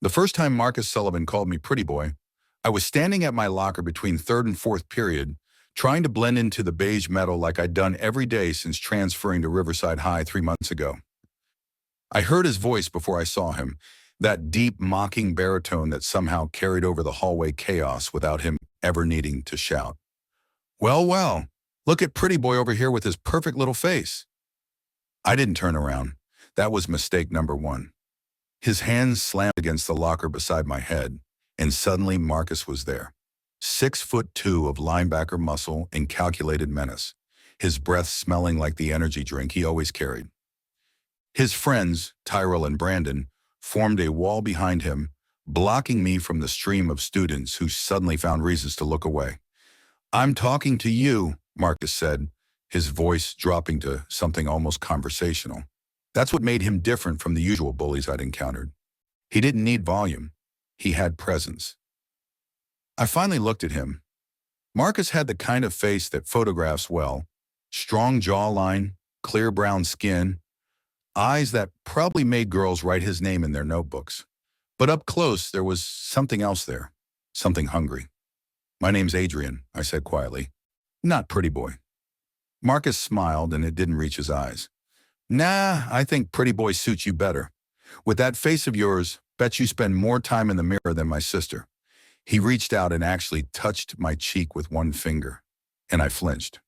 The first time Marcus Sullivan called me pretty boy, I was standing at my locker between third and fourth period, trying to blend into the beige metal like I'd done every day since transferring to Riverside High 3 months ago. I heard his voice before I saw him, that deep, mocking baritone that somehow carried over the hallway chaos without him ever needing to shout. Well, well, look at pretty boy over here with his perfect little face. I didn't turn around. That was mistake number one. His hands slammed against the locker beside my head, and suddenly Marcus was there. 6'2" of linebacker muscle and calculated menace, his breath smelling like the energy drink he always carried. His friends, Tyrell and Brandon, formed a wall behind him, blocking me from the stream of students who suddenly found reasons to look away. "I'm talking to you," Marcus said, his voice dropping to something almost conversational. That's what made him different from the usual bullies I'd encountered. He didn't need volume. He had presence. I finally looked at him. Marcus had the kind of face that photographs well: strong jawline, clear brown skin, eyes that probably made girls write his name in their notebooks. But up close, there was something else there, something hungry. "My name's Adrian," I said quietly. "Not pretty boy." Marcus smiled, and it didn't reach his eyes. "Nah, I think pretty boy suits you better. With that face of yours, bet you spend more time in the mirror than my sister." He reached out and actually touched my cheek with one finger, and I flinched.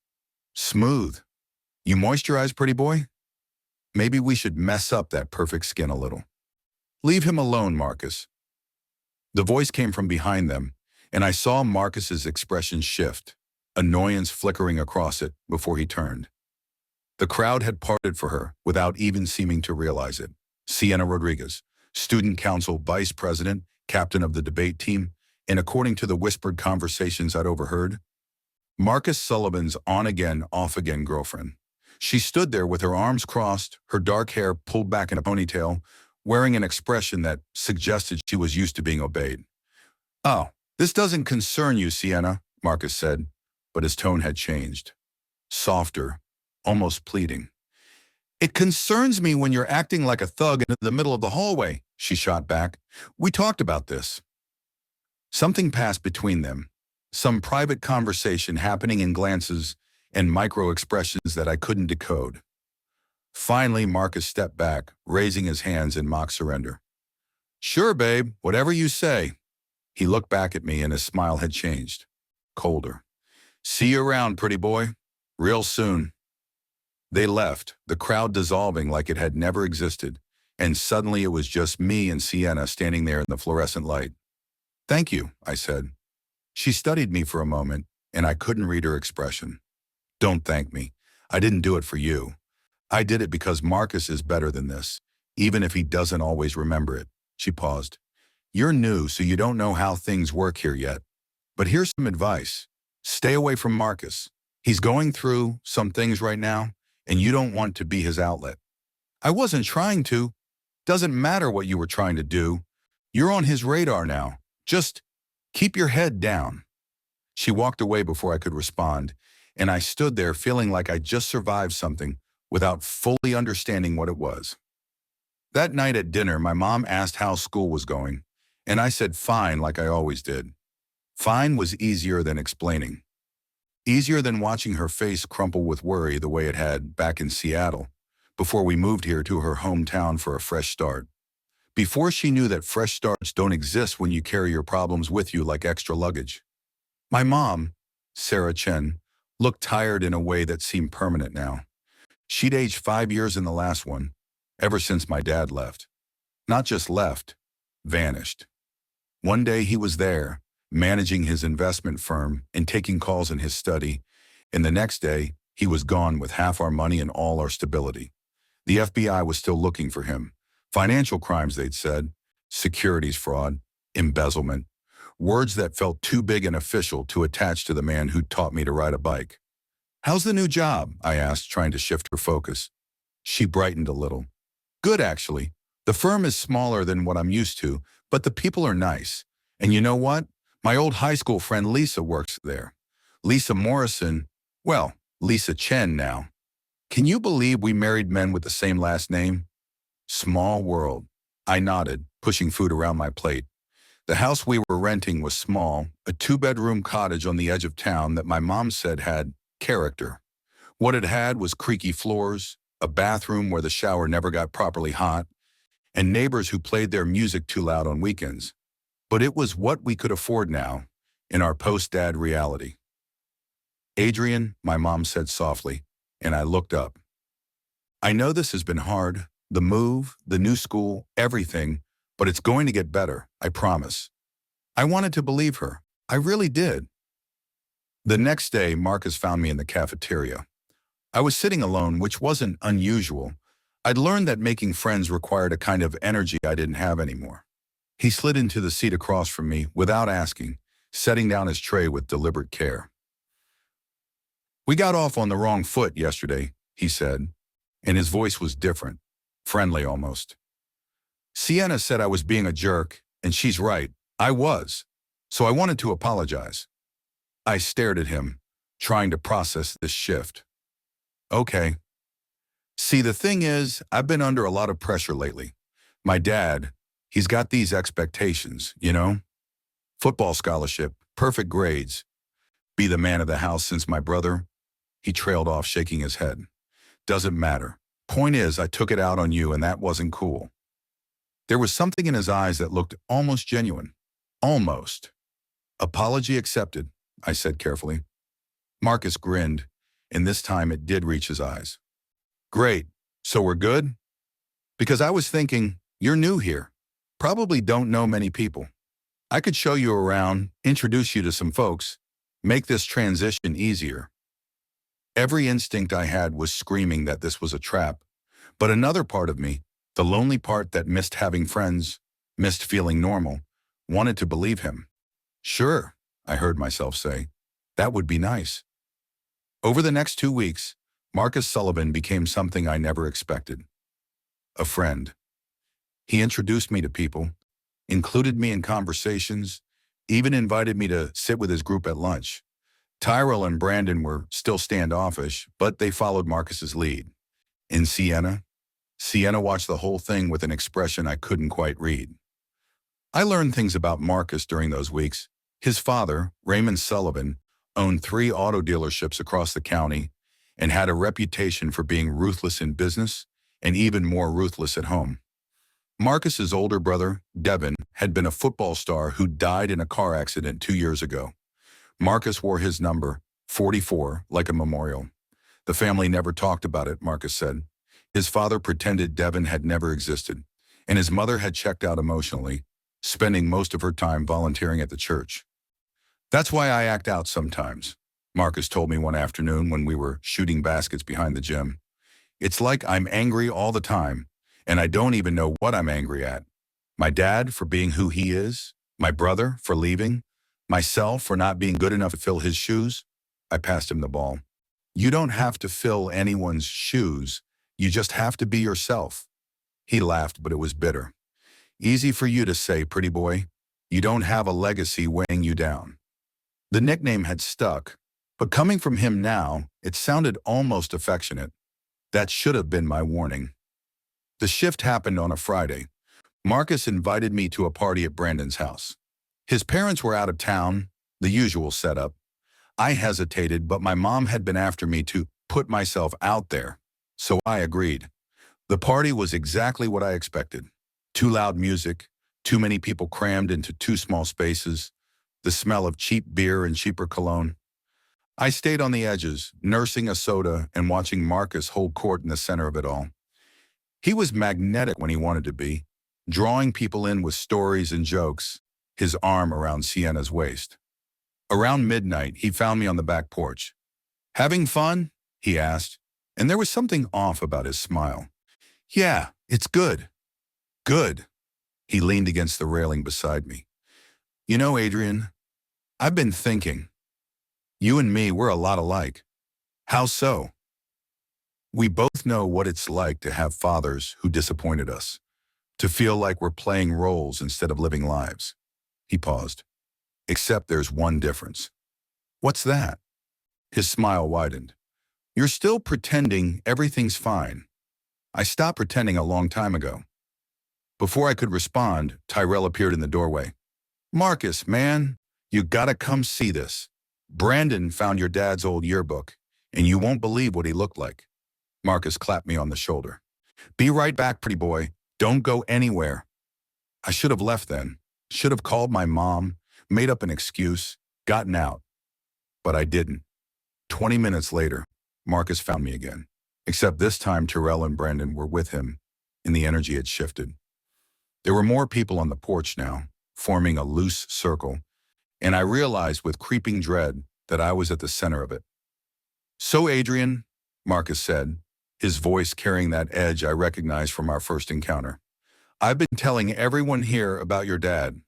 "Smooth. You moisturize, pretty boy? Maybe we should mess up that perfect skin a little." "Leave him alone, Marcus." The voice came from behind them, and I saw Marcus's expression shift, annoyance flickering across it before he turned. The crowd had parted for her without even seeming to realize it. Sienna Rodriguez, student council vice president, captain of the debate team, and according to the whispered conversations I'd overheard, Marcus Sullivan's on-again, off-again girlfriend. She stood there with her arms crossed, her dark hair pulled back in a ponytail, wearing an expression that suggested she was used to being obeyed. "Oh, this doesn't concern you, Sienna," Marcus said, but his tone had changed. Softer, almost pleading. "It concerns me when you're acting like a thug in the middle of the hallway," she shot back. "We talked about this." Something passed between them, some private conversation happening in glances and micro-expressions that I couldn't decode. Finally, Marcus stepped back, raising his hands in mock surrender. "Sure, babe, whatever you say." He looked back at me and his smile had changed, colder. "See you around, pretty boy. Real soon." They left, the crowd dissolving like it had never existed, and suddenly it was just me and Sienna standing there in the fluorescent light. "Thank you," I said. She studied me for a moment, and I couldn't read her expression. "Don't thank me. I didn't do it for you. I did it because Marcus is better than this, even if he doesn't always remember it." She paused. "You're new, so you don't know how things work here yet. But here's some advice. Stay away from Marcus. He's going through some things right now, and you don't want to be his outlet." "I wasn't trying to." "Doesn't matter what you were trying to do. You're on his radar now. Just keep your head down." She walked away before I could respond, and I stood there feeling like I'd just survived something without fully understanding what it was. That night at dinner, my mom asked how school was going, and I said fine like I always did. Fine was easier than explaining. Easier than watching her face crumple with worry the way it had back in Seattle, before we moved here to her hometown for a fresh start. Before she knew that fresh starts don't exist when you carry your problems with you like extra luggage. My mom, Sarah Chen, looked tired in a way that seemed permanent now. She'd aged 5 years in the last one, ever since my dad left. Not just left, vanished. One day he was there, managing his investment firm and taking calls in his study, and the next day he was gone with half our money and all our stability. The FBI was still looking for him. Financial crimes, they'd said, securities fraud, embezzlement, words that felt too big and official to attach to the man who taught me to ride a bike. "How's the new job?" I asked, trying to shift her focus. She brightened a little. "Good, actually. The firm is smaller than what I'm used to, but the people are nice. And you know what? My old high school friend Lisa works there. Lisa Morrison, well, Lisa Chen now. Can you believe we married men with the same last name?" Small world. I nodded, pushing food around my plate. The house we were renting was small, a two-bedroom cottage on the edge of town that my mom said had character. What it had was creaky floors, a bathroom where the shower never got properly hot, and neighbors who played their music too loud on weekends. But it was what we could afford now, in our post-dad reality. "Adrian," my mom said softly, and I looked up. "I know this has been hard, the move, the new school, everything, but it's going to get better, I promise." I wanted to believe her. I really did. The next day, Marcus found me in the cafeteria. I was sitting alone, which wasn't unusual. I'd learned that making friends required a kind of energy I didn't have anymore. He slid into the seat across from me without asking, setting down his tray with deliberate care. "We got off on the wrong foot yesterday," he said, and his voice was different, friendly almost. "Sienna said I was being a jerk, and she's right. I was. So I wanted to apologize." I stared at him, trying to process this shift. "Okay. See, the thing is, I've been under a lot of pressure lately. My dad, he's got these expectations, you know? Football scholarship, perfect grades, be the man of the house since my brother." He trailed off, shaking his head. "Doesn't matter. Point is, I took it out on you, and that wasn't cool." There was something in his eyes that looked almost genuine. Almost. "Apology accepted," I said carefully. Marcus grinned, and this time it did reach his eyes. "Great. So we're good?" "Because I was thinking, you're new here. Probably don't know many people. I could show you around, introduce you to some folks, make this transition easier." Every instinct I had was screaming that this was a trap, but another part of me, the lonely part that missed having friends, missed feeling normal, wanted to believe him. "Sure," I heard myself say. "That would be nice." Over the next 2 weeks, Marcus Sullivan became something I never expected. A friend. He introduced me to people, included me in conversations, even invited me to sit with his group at lunch. Tyrell and Brandon were still standoffish, but they followed Marcus's lead. In Sienna watched the whole thing with an expression I couldn't quite read. I learned things about Marcus during those weeks. His father, Raymond Sullivan, owned 3 auto dealerships across the county and had a reputation for being ruthless in business and even more ruthless at home. Marcus's older brother, Devin, had been a football star who died in a car accident 2 years ago. Marcus wore his number, 44, like a memorial. The family never talked about it, Marcus said. His father pretended Devin had never existed, and his mother had checked out emotionally, spending most of her time volunteering at the church. "That's why I act out sometimes," Marcus told me one afternoon when we were shooting baskets behind the gym. "It's like I'm angry all the time, and I don't even know what I'm angry at. My dad for being who he is, my brother for leaving, myself for not being good enough to fill his shoes." I passed him the ball. "You don't have to fill anyone's shoes. You just have to be yourself." He laughed, but it was bitter. "Easy for you to say, pretty boy. You don't have a legacy weighing you down." The nickname had stuck, but coming from him now, it sounded almost affectionate. That should have been my warning. The shift happened on a Friday. Marcus invited me to a party at Brandon's house. His parents were out of town, the usual setup. I hesitated, but my mom had been after me to put myself out there, so I agreed. The party was exactly what I expected. Too loud music, too many people crammed into too small spaces, the smell of cheap beer and cheaper cologne. I stayed on the edges, nursing a soda and watching Marcus hold court in the center of it all. He was magnetic when he wanted to be, drawing people in with stories and jokes, his arm around Sienna's waist. Around midnight, he found me on the back porch. "Having fun?" he asked, and there was something off about his smile. "Yeah, it's good." "Good." He leaned against the railing beside me. "You know, Adrian, I've been thinking. You and me, we're a lot alike." "How so?" "We both know what it's like to have fathers who disappointed us, to feel like we're playing roles instead of living lives." He paused. "Except there's one difference." "What's that?" His smile widened. "You're still pretending everything's fine. I stopped pretending a long time ago." Before I could respond, Tyrell appeared in the doorway. Marcus, man, you gotta come see this. Brandon found your dad's old yearbook, and you won't believe what he looked like. Marcus clapped me on the shoulder. Be right back, pretty boy. Don't go anywhere. I should have left then. Should have called my mom, made up an excuse, gotten out. But I didn't. 20 minutes later, Marcus found me again. Except this time Tyrell and Brandon were with him, and the energy had shifted. There were more people on the porch now, forming a loose circle, and I realized with creeping dread that I was at the center of it. So Adrian, Marcus said, his voice carrying that edge I recognized from our first encounter. I've been telling everyone here about your dad,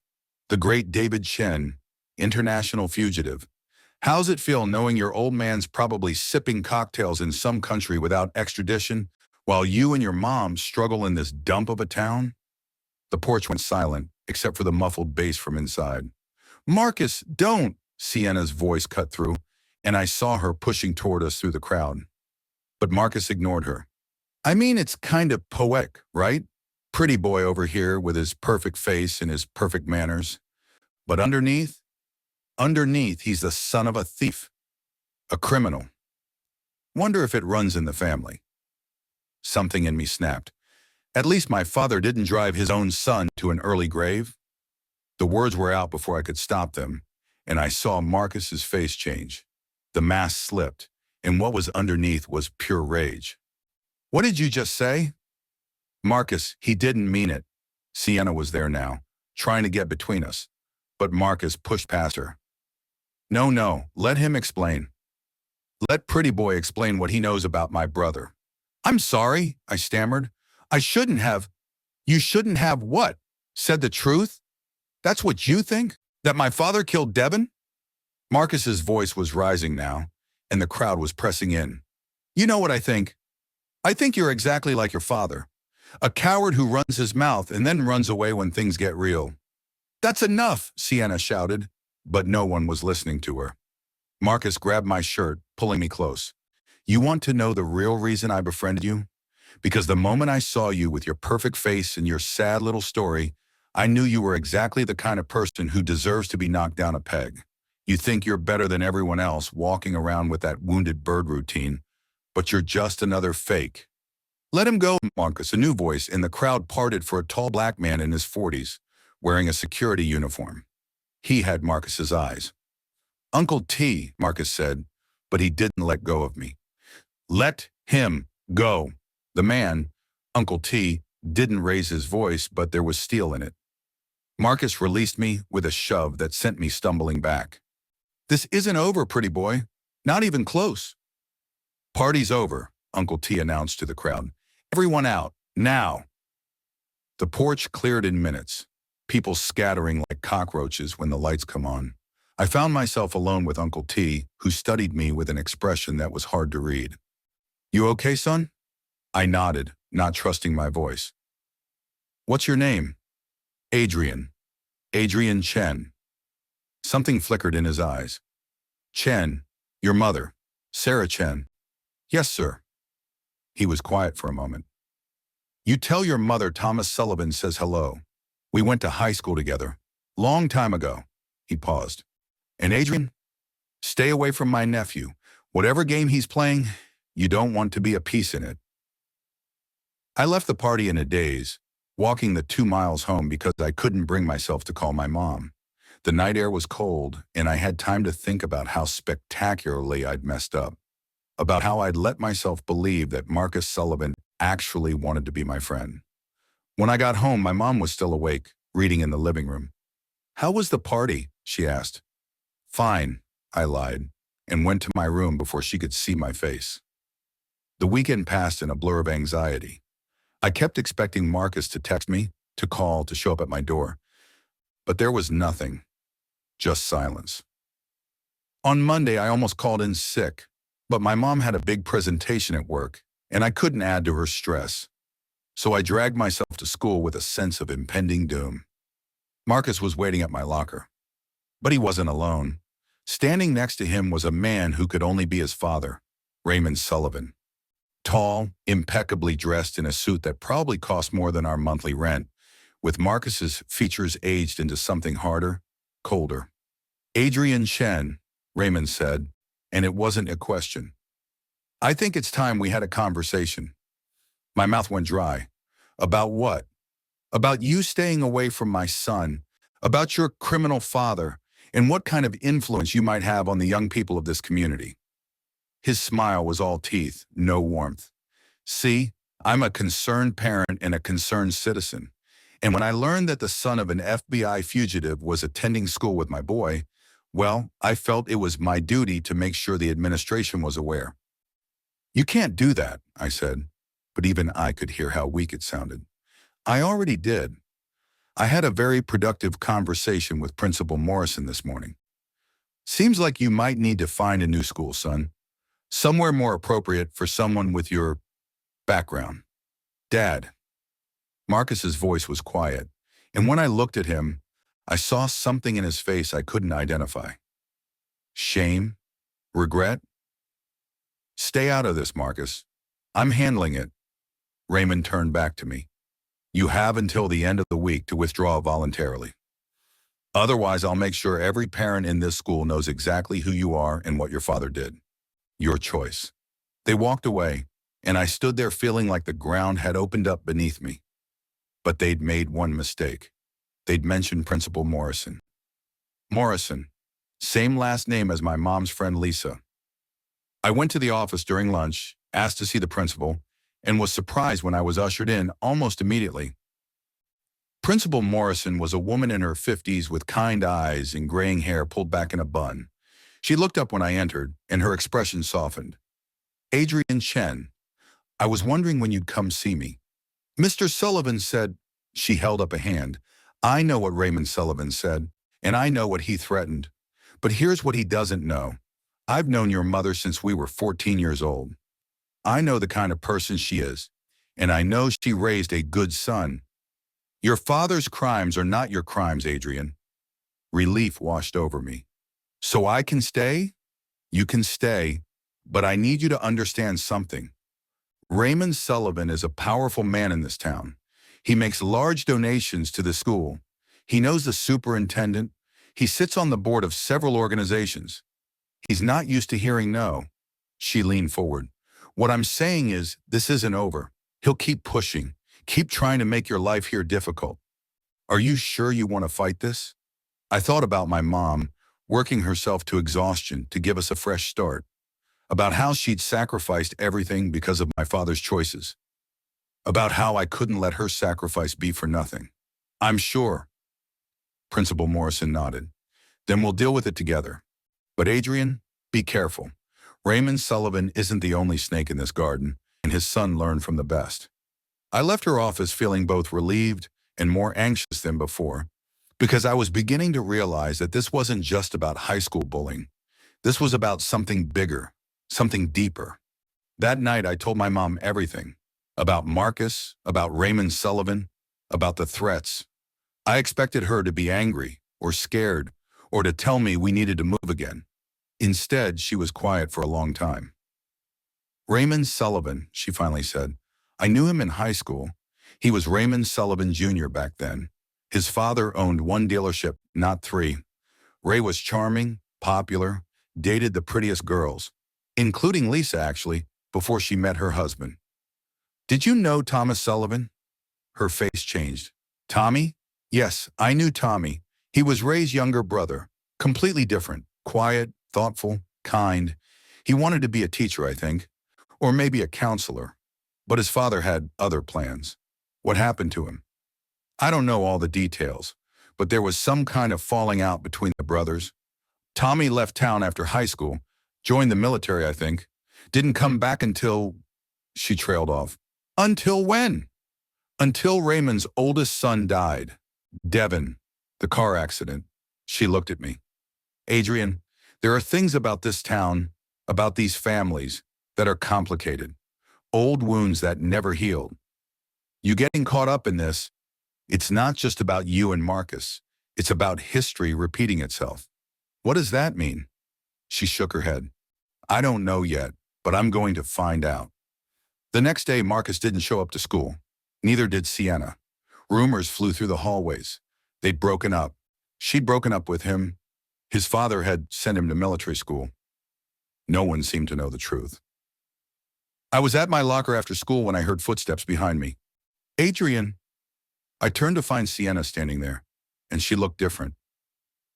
the great David Chen, international fugitive. How's it feel knowing your old man's probably sipping cocktails in some country without extradition, while you and your mom struggle in this dump of a town? The porch went silent, except for the muffled bass from inside. Marcus, don't! Sienna's voice cut through, and I saw her pushing toward us through the crowd. But Marcus ignored her. I mean, it's kind of poetic, right? Pretty boy over here with his perfect face and his perfect manners. But underneath, he's the son of a thief, a criminal. Wonder if it runs in the family. Something in me snapped. At least my father didn't drive his own son to an early grave. The words were out before I could stop them, and I saw Marcus's face change. The mask slipped, and what was underneath was pure rage. What did you just say? Marcus, he didn't mean it. Sienna was there now, trying to get between us, but Marcus pushed past her. No, let him explain. Let pretty boy explain what he knows about my brother. I'm sorry, I stammered. I shouldn't have. You shouldn't have what? Said the truth? That's what you think? That my father killed Devin? Marcus's voice was rising now, and the crowd was pressing in. You know what I think? I think you're exactly like your father. A coward who runs his mouth and then runs away when things get real. That's enough, Sienna shouted, but no one was listening to her. Marcus grabbed my shirt, pulling me close. You want to know the real reason I befriended you? Because the moment I saw you with your perfect face and your sad little story, I knew you were exactly the kind of person who deserves to be knocked down a peg. You think you're better than everyone else walking around with that wounded bird routine, but you're just another fake. Let him go, Marcus, a new voice, and the crowd parted for a tall black man in his 40s, wearing a security uniform. He had Marcus's eyes. Uncle T, Marcus said, but he didn't let go of me. Let him go. The man, Uncle T, didn't raise his voice, but there was steel in it. Marcus released me with a shove that sent me stumbling back. This isn't over, pretty boy. Not even close. Party's over, Uncle T announced to the crowd. Everyone out, now. The porch cleared in minutes, people scattering like cockroaches when the lights come on. I found myself alone with Uncle T, who studied me with an expression that was hard to read. You okay, son? I nodded, not trusting my voice. What's your name? Adrian. Adrian Chen. Something flickered in his eyes. Chen, your mother, Sarah Chen. Yes, sir. He was quiet for a moment. You tell your mother Thomas Sullivan says hello. We went to high school together. Long time ago. He paused. And Adrian? Stay away from my nephew. Whatever game he's playing, you don't want to be a piece in it. I left the party in a daze, walking the 2 miles home because I couldn't bring myself to call my mom. The night air was cold, and I had time to think about how spectacularly I'd messed up. About how I'd let myself believe that Marcus Sullivan actually wanted to be my friend. When I got home, my mom was still awake, reading in the living room. How was the party? She asked. Fine, I lied, and went to my room before she could see my face. The weekend passed in a blur of anxiety. I kept expecting Marcus to text me, to call, to show up at my door. But there was nothing, just silence. On Monday, I almost called in sick, but my mom had a big presentation at work, and I couldn't add to her stress. So I dragged myself to school with a sense of impending doom. Marcus was waiting at my locker. But he wasn't alone. Standing next to him was a man who could only be his father, Raymond Sullivan. Tall, impeccably dressed in a suit that probably cost more than our monthly rent, with Marcus's features aged into something harder, colder. Adrian Chen, Raymond said, and it wasn't a question. I think it's time we had a conversation. My mouth went dry. About what? About you staying away from my son, about your criminal father, and what kind of influence you might have on the young people of this community. His smile was all teeth, no warmth. See, I'm a concerned parent and a concerned citizen. And when I learned that the son of an FBI fugitive was attending school with my boy, well, I felt it was my duty to make sure the administration was aware. You can't do that, I said, but even I could hear how weak it sounded. I already did. I had a very productive conversation with Principal Morrison this morning. Seems like you might need to find a new school, son. Somewhere more appropriate for someone with your background. Dad. Marcus's voice was quiet, and when I looked at him, I saw something in his face I couldn't identify. Shame? Regret? Stay out of this, Marcus. I'm handling it. Raymond turned back to me. You have until the end of the week to withdraw voluntarily. Otherwise, I'll make sure every parent in this school knows exactly who you are and what your father did. Your choice. They walked away, and I stood there feeling like the ground had opened up beneath me. But they'd made one mistake. They'd mentioned Principal Morrison. Morrison, same last name as my mom's friend Lisa. I went to the office during lunch, asked to see the principal, and was surprised when I was ushered in almost immediately. Principal Morrison was a woman in her 50s with kind eyes and graying hair pulled back in a bun. She looked up when I entered, and her expression softened. Adrian Chen, I was wondering when you'd come see me. Mr. Sullivan said, she held up a hand. I know what Raymond Sullivan said, and I know what he threatened. But here's what he doesn't know. I've known your mother since we were 14 years old. I know the kind of person she is, and I know she raised a good son. Your father's crimes are not your crimes, Adrian. Relief washed over me. So I can stay? You can stay, but I need you to understand something. Raymond Sullivan is a powerful man in this town. He makes large donations to the school. He knows the superintendent. He sits on the board of several organizations. He's not used to hearing no. She leaned forward. What I'm saying is, this isn't over. He'll keep pushing, keep trying to make your life here difficult. Are you sure you want to fight this? I thought about my mom, working herself to exhaustion to give us a fresh start, about how she'd sacrificed everything because of my father's choices, about how I couldn't let her sacrifice be for nothing. I'm sure. Principal Morrison nodded. Then we'll deal with it together. But Adrian, be careful. Raymond Sullivan isn't the only snake in this garden, and his son learned from the best. I left her office feeling both relieved and more anxious than before, because I was beginning to realize that this wasn't just about high school bullying. This was about something bigger, something deeper. That night, I told my mom everything, about Marcus, about Raymond Sullivan, about the threats. I expected her to be angry or scared or to tell me we needed to move again. Instead, she was quiet for a long time. Raymond Sullivan, she finally said. I knew him in high school. He was Raymond Sullivan Jr. back then. His father owned one dealership, not three. Ray was charming, popular, dated the prettiest girls, including Lisa actually, before she met her husband. Did you know Thomas Sullivan? Her face changed. Tommy? Yes, I knew Tommy. He was Ray's younger brother, completely different, quiet, thoughtful, kind. He wanted to be a teacher, I think, or maybe a counselor, but his father had other plans. What happened to him? I don't know all the details, but there was some kind of falling out between the brothers. Tommy left town after high school, joined the military, I think, didn't come back until... She trailed off. Until when? Until Raymond's oldest son died. Devin, the car accident. She looked at me. Adrian, there are things about this town, about these families, that are complicated. Old wounds that never healed. You getting caught up in this, it's not just about you and Marcus. It's about history repeating itself. What does that mean? She shook her head. I don't know yet, but I'm going to find out. The next day, Marcus didn't show up to school. Neither did Sienna. Rumors flew through the hallways. They'd broken up. She'd broken up with him. His father had sent him to military school. No one seemed to know the truth. I was at my locker after school when I heard footsteps behind me. Adrian. I turned to find Sienna standing there, and she looked different.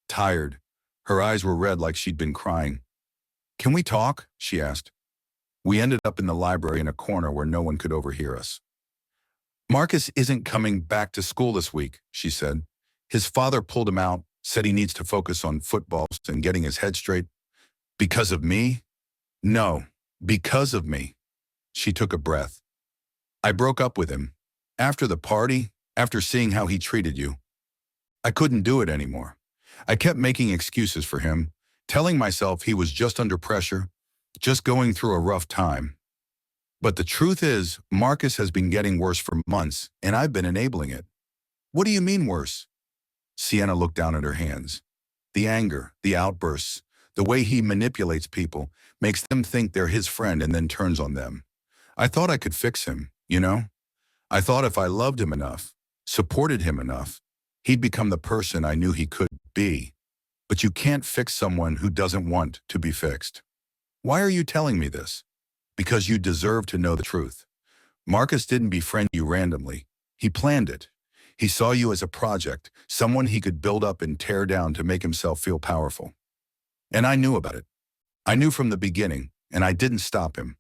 Tired. Her eyes were red like she'd been crying. "Can we talk?" she asked. We ended up in the library in a corner where no one could overhear us. "Marcus isn't coming back to school this week," she said. "His father pulled him out, said he needs to focus on football and getting his head straight." "Because of me?" "No, because of me." She took a breath. "I broke up with him. After the party, after seeing how he treated you. I couldn't do it anymore. I kept making excuses for him, telling myself he was just under pressure, just going through a rough time. But the truth is, Marcus has been getting worse for months, and I've been enabling it." "What do you mean worse?" Sienna looked down at her hands. "The anger, the outbursts, the way he manipulates people, makes them think they're his friend and then turns on them. I thought I could fix him, you know? I thought if I loved him enough, supported him enough, he'd become the person I knew he could be. But you can't fix someone who doesn't want to be fixed." "Why are you telling me this?" "Because you deserve to know the truth. Marcus didn't befriend you randomly. He planned it. He saw you as a project, someone he could build up and tear down to make himself feel powerful. And I knew about it. I knew from the beginning, and I didn't stop him."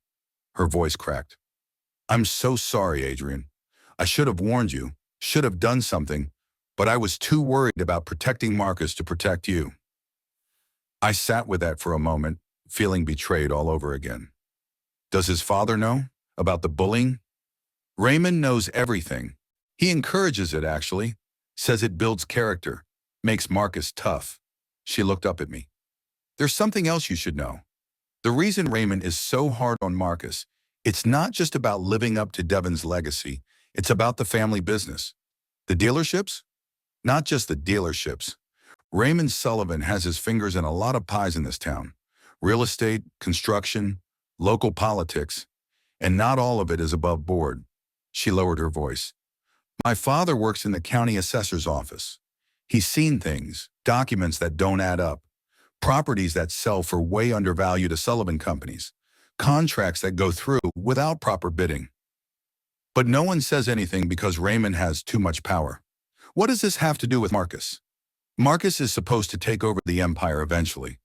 Her voice cracked. "I'm so sorry, Adrian. I should have warned you, should have done something, but I was too worried about protecting Marcus to protect you." I sat with that for a moment, feeling betrayed all over again. Does his father know about the bullying? Raymond knows everything. He encourages it, actually. Says it builds character, makes Marcus tough. She looked up at me. "There's something else you should know. The reason Raymond is so hard on Marcus, it's not just about living up to Devon's legacy, it's about the family business. The dealerships? Not just the dealerships. Raymond Sullivan has his fingers in a lot of pies in this town. Real estate, construction, local politics, and not all of it is above board." She lowered her voice. "My father works in the county assessor's office. He's seen things, documents that don't add up, properties that sell for way undervalued to Sullivan companies, contracts that go through without proper bidding. But no one says anything because Raymond has too much power. What does this have to do with Marcus? Marcus is supposed to take over the empire eventually.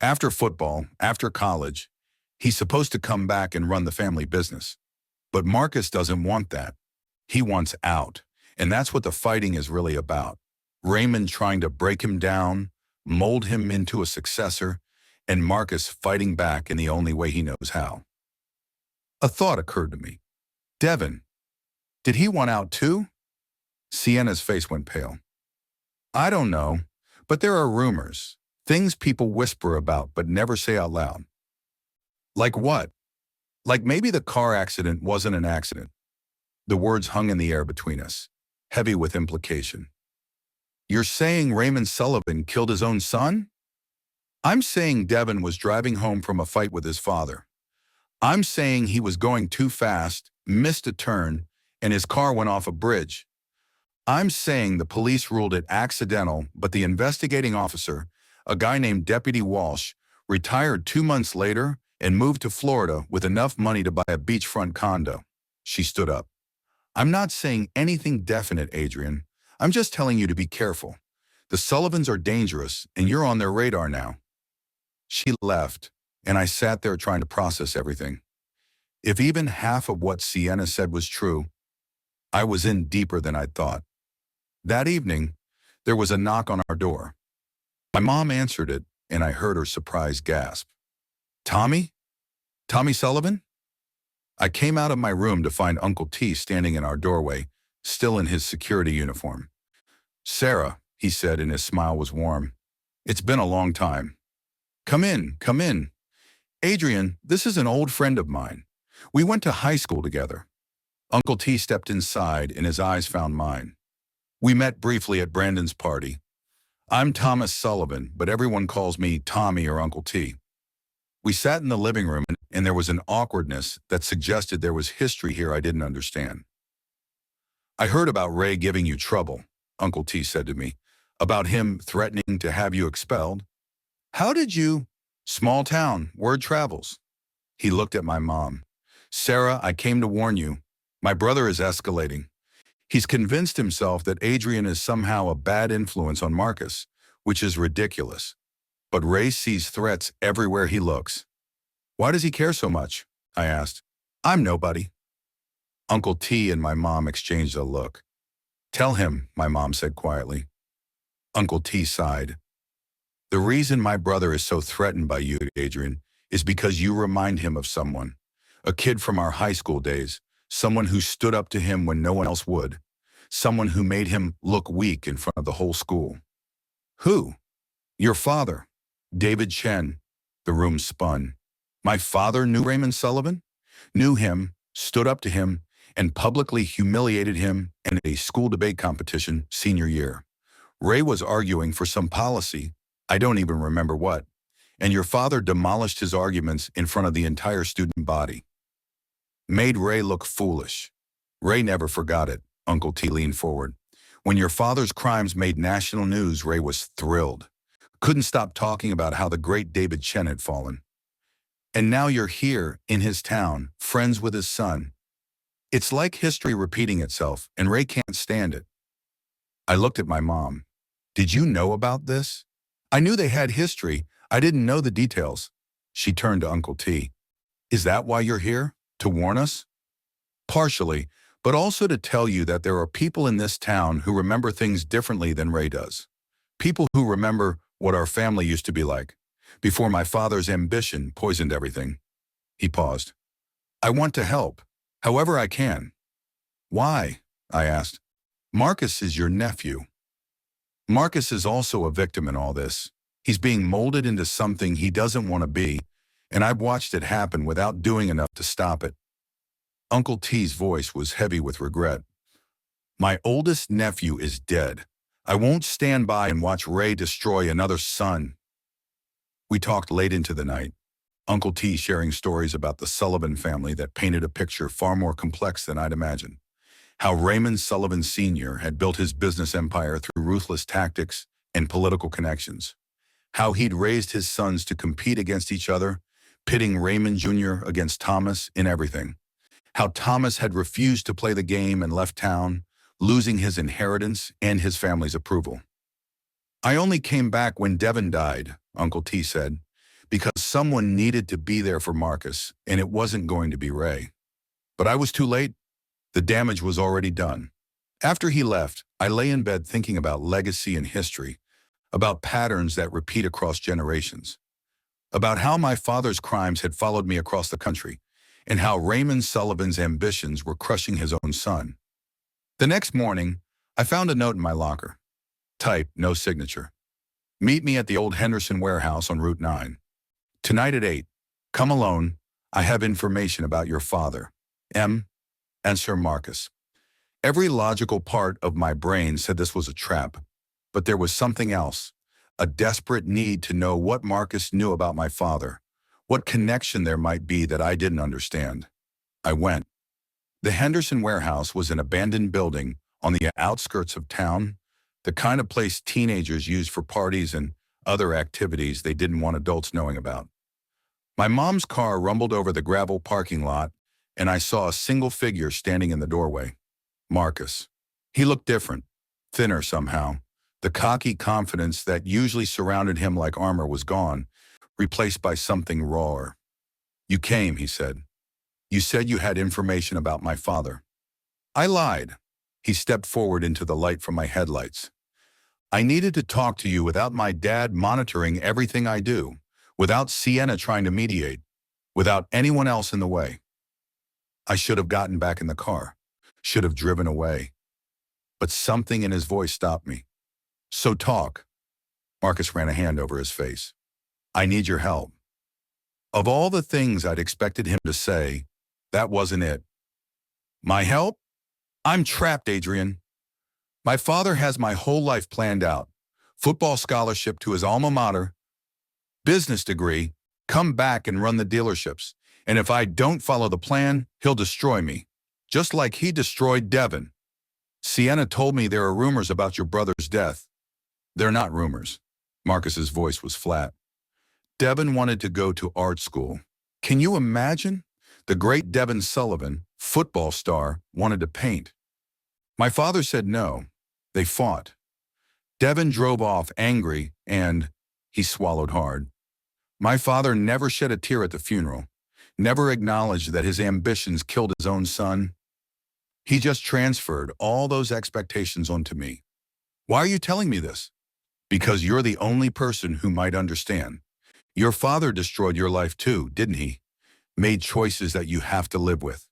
After football, after college, he's supposed to come back and run the family business. But Marcus doesn't want that. He wants out, and that's what the fighting is really about. Raymond trying to break him down, mold him into a successor, and Marcus fighting back in the only way he knows how." A thought occurred to me. Devon, did he want out too? Sienna's face went pale. "I don't know, but there are rumors, things people whisper about but never say out loud." "Like what?" "Like maybe the car accident wasn't an accident." The words hung in the air between us, heavy with implication. "You're saying Raymond Sullivan killed his own son?" "I'm saying Devon was driving home from a fight with his father. I'm saying he was going too fast, missed a turn, and his car went off a bridge. I'm saying the police ruled it accidental, but the investigating officer, a guy named Deputy Walsh, retired 2 months later and moved to Florida with enough money to buy a beachfront condo." She stood up. "I'm not saying anything definite, Adrian. I'm just telling you to be careful. The Sullivans are dangerous, and you're on their radar now." She left, and I sat there trying to process everything. If even half of what Sienna said was true, I was in deeper than I'd thought. That evening, there was a knock on our door. My mom answered it, and I heard her surprised gasp. "Tommy? Tommy Sullivan?" I came out of my room to find Uncle T standing in our doorway, still in his security uniform. "Sarah," he said, and his smile was warm. "It's been a long time." Come in, come in. Adrian, this is an old friend of mine. We went to high school together." Uncle T stepped inside, and his eyes found mine. "We met briefly at Brandon's party. I'm Thomas Sullivan, but everyone calls me Tommy or Uncle T." We sat in the living room, and there was an awkwardness that suggested there was history here I didn't understand. I heard about Ray giving you trouble, Uncle T said to me, about him threatening to have you expelled. How did you? Small town, word travels. He looked at my mom. Sarah, I came to warn you. My brother is escalating. He's convinced himself that Adrian is somehow a bad influence on Marcus, which is ridiculous. But Ray sees threats everywhere he looks. Why does he care so much? I asked. I'm nobody. Uncle T and my mom exchanged a look. Tell him, my mom said quietly. Uncle T sighed. The reason my brother is so threatened by you, Adrian, is because you remind him of someone. A kid from our high school days, someone who stood up to him when no one else would. Someone who made him look weak in front of the whole school. Who? Your father, David Chen. The room spun. My father knew Raymond Sullivan? Knew him, stood up to him, and publicly humiliated him in a school debate competition senior year. Ray was arguing for some policy, I don't even remember what, and your father demolished his arguments in front of the entire student body. Made Ray look foolish. Ray never forgot it, Uncle T leaned forward. When your father's crimes made national news, Ray was thrilled. Couldn't stop talking about how the great David Chen had fallen. And now you're here, in his town, friends with his son. It's like history repeating itself, and Ray can't stand it. I looked at my mom. Did you know about this? I knew they had history. I didn't know the details. She turned to Uncle T. Is that why you're here? To warn us? Partially, but also to tell you that there are people in this town who remember things differently than Ray does. People who remember what our family used to be like, before my father's ambition poisoned everything. He paused. I want to help, however I can. Why? I asked. Marcus is your nephew. Marcus is also a victim in all this. He's being molded into something he doesn't want to be, and I've watched it happen without doing enough to stop it. Uncle T's voice was heavy with regret. My oldest nephew is dead. I won't stand by and watch Ray destroy another son. We talked late into the night, Uncle T sharing stories about the Sullivan family that painted a picture far more complex than I'd imagined. How Raymond Sullivan Sr. had built his business empire through ruthless tactics and political connections. How he'd raised his sons to compete against each other, pitting Raymond Jr. against Thomas in everything. How Thomas had refused to play the game and left town, losing his inheritance and his family's approval. I only came back when Devin died, Uncle T said, because someone needed to be there for Marcus, and it wasn't going to be Ray. But I was too late. The damage was already done. After he left, I lay in bed thinking about legacy and history, about patterns that repeat across generations, about how my father's crimes had followed me across the country, and how Raymond Sullivan's ambitions were crushing his own son. The next morning, I found a note in my locker. Type, no signature. Meet me at the old Henderson warehouse on Route 9. Tonight at 8. Come alone. I have information about your father. M. and Sir Marcus. Every logical part of my brain said this was a trap, but there was something else, a desperate need to know what Marcus knew about my father, what connection there might be that I didn't understand. I went. The Henderson warehouse was an abandoned building on the outskirts of town, the kind of place teenagers used for parties and other activities they didn't want adults knowing about. My mom's car rumbled over the gravel parking lot, and I saw a single figure standing in the doorway. Marcus. He looked different, thinner somehow. The cocky confidence that usually surrounded him like armor was gone, replaced by something rawer. You came, he said. You said you had information about my father. I lied. He stepped forward into the light from my headlights. I needed to talk to you without my dad monitoring everything I do, without Sienna trying to mediate, without anyone else in the way. I should have gotten back in the car, should have driven away. But something in his voice stopped me. So talk. Marcus ran a hand over his face. I need your help. Of all the things I'd expected him to say, that wasn't it. My help? I'm trapped, Adrian. My father has my whole life planned out. Football scholarship to his alma mater, business degree, come back and run the dealerships. And if I don't follow the plan, he'll destroy me, just like he destroyed Devin. Sienna told me there are rumors about your brother's death. They're not rumors. Marcus's voice was flat. Devin wanted to go to art school. Can you imagine? The great Devin Sullivan, football star, wanted to paint. My father said no. They fought. Devin drove off angry and he swallowed hard. My father never shed a tear at the funeral, never acknowledged that his ambitions killed his own son. He just transferred all those expectations onto me. Why are you telling me this? Because you're the only person who might understand. Your father destroyed your life too, didn't he? Made choices that you have to live with.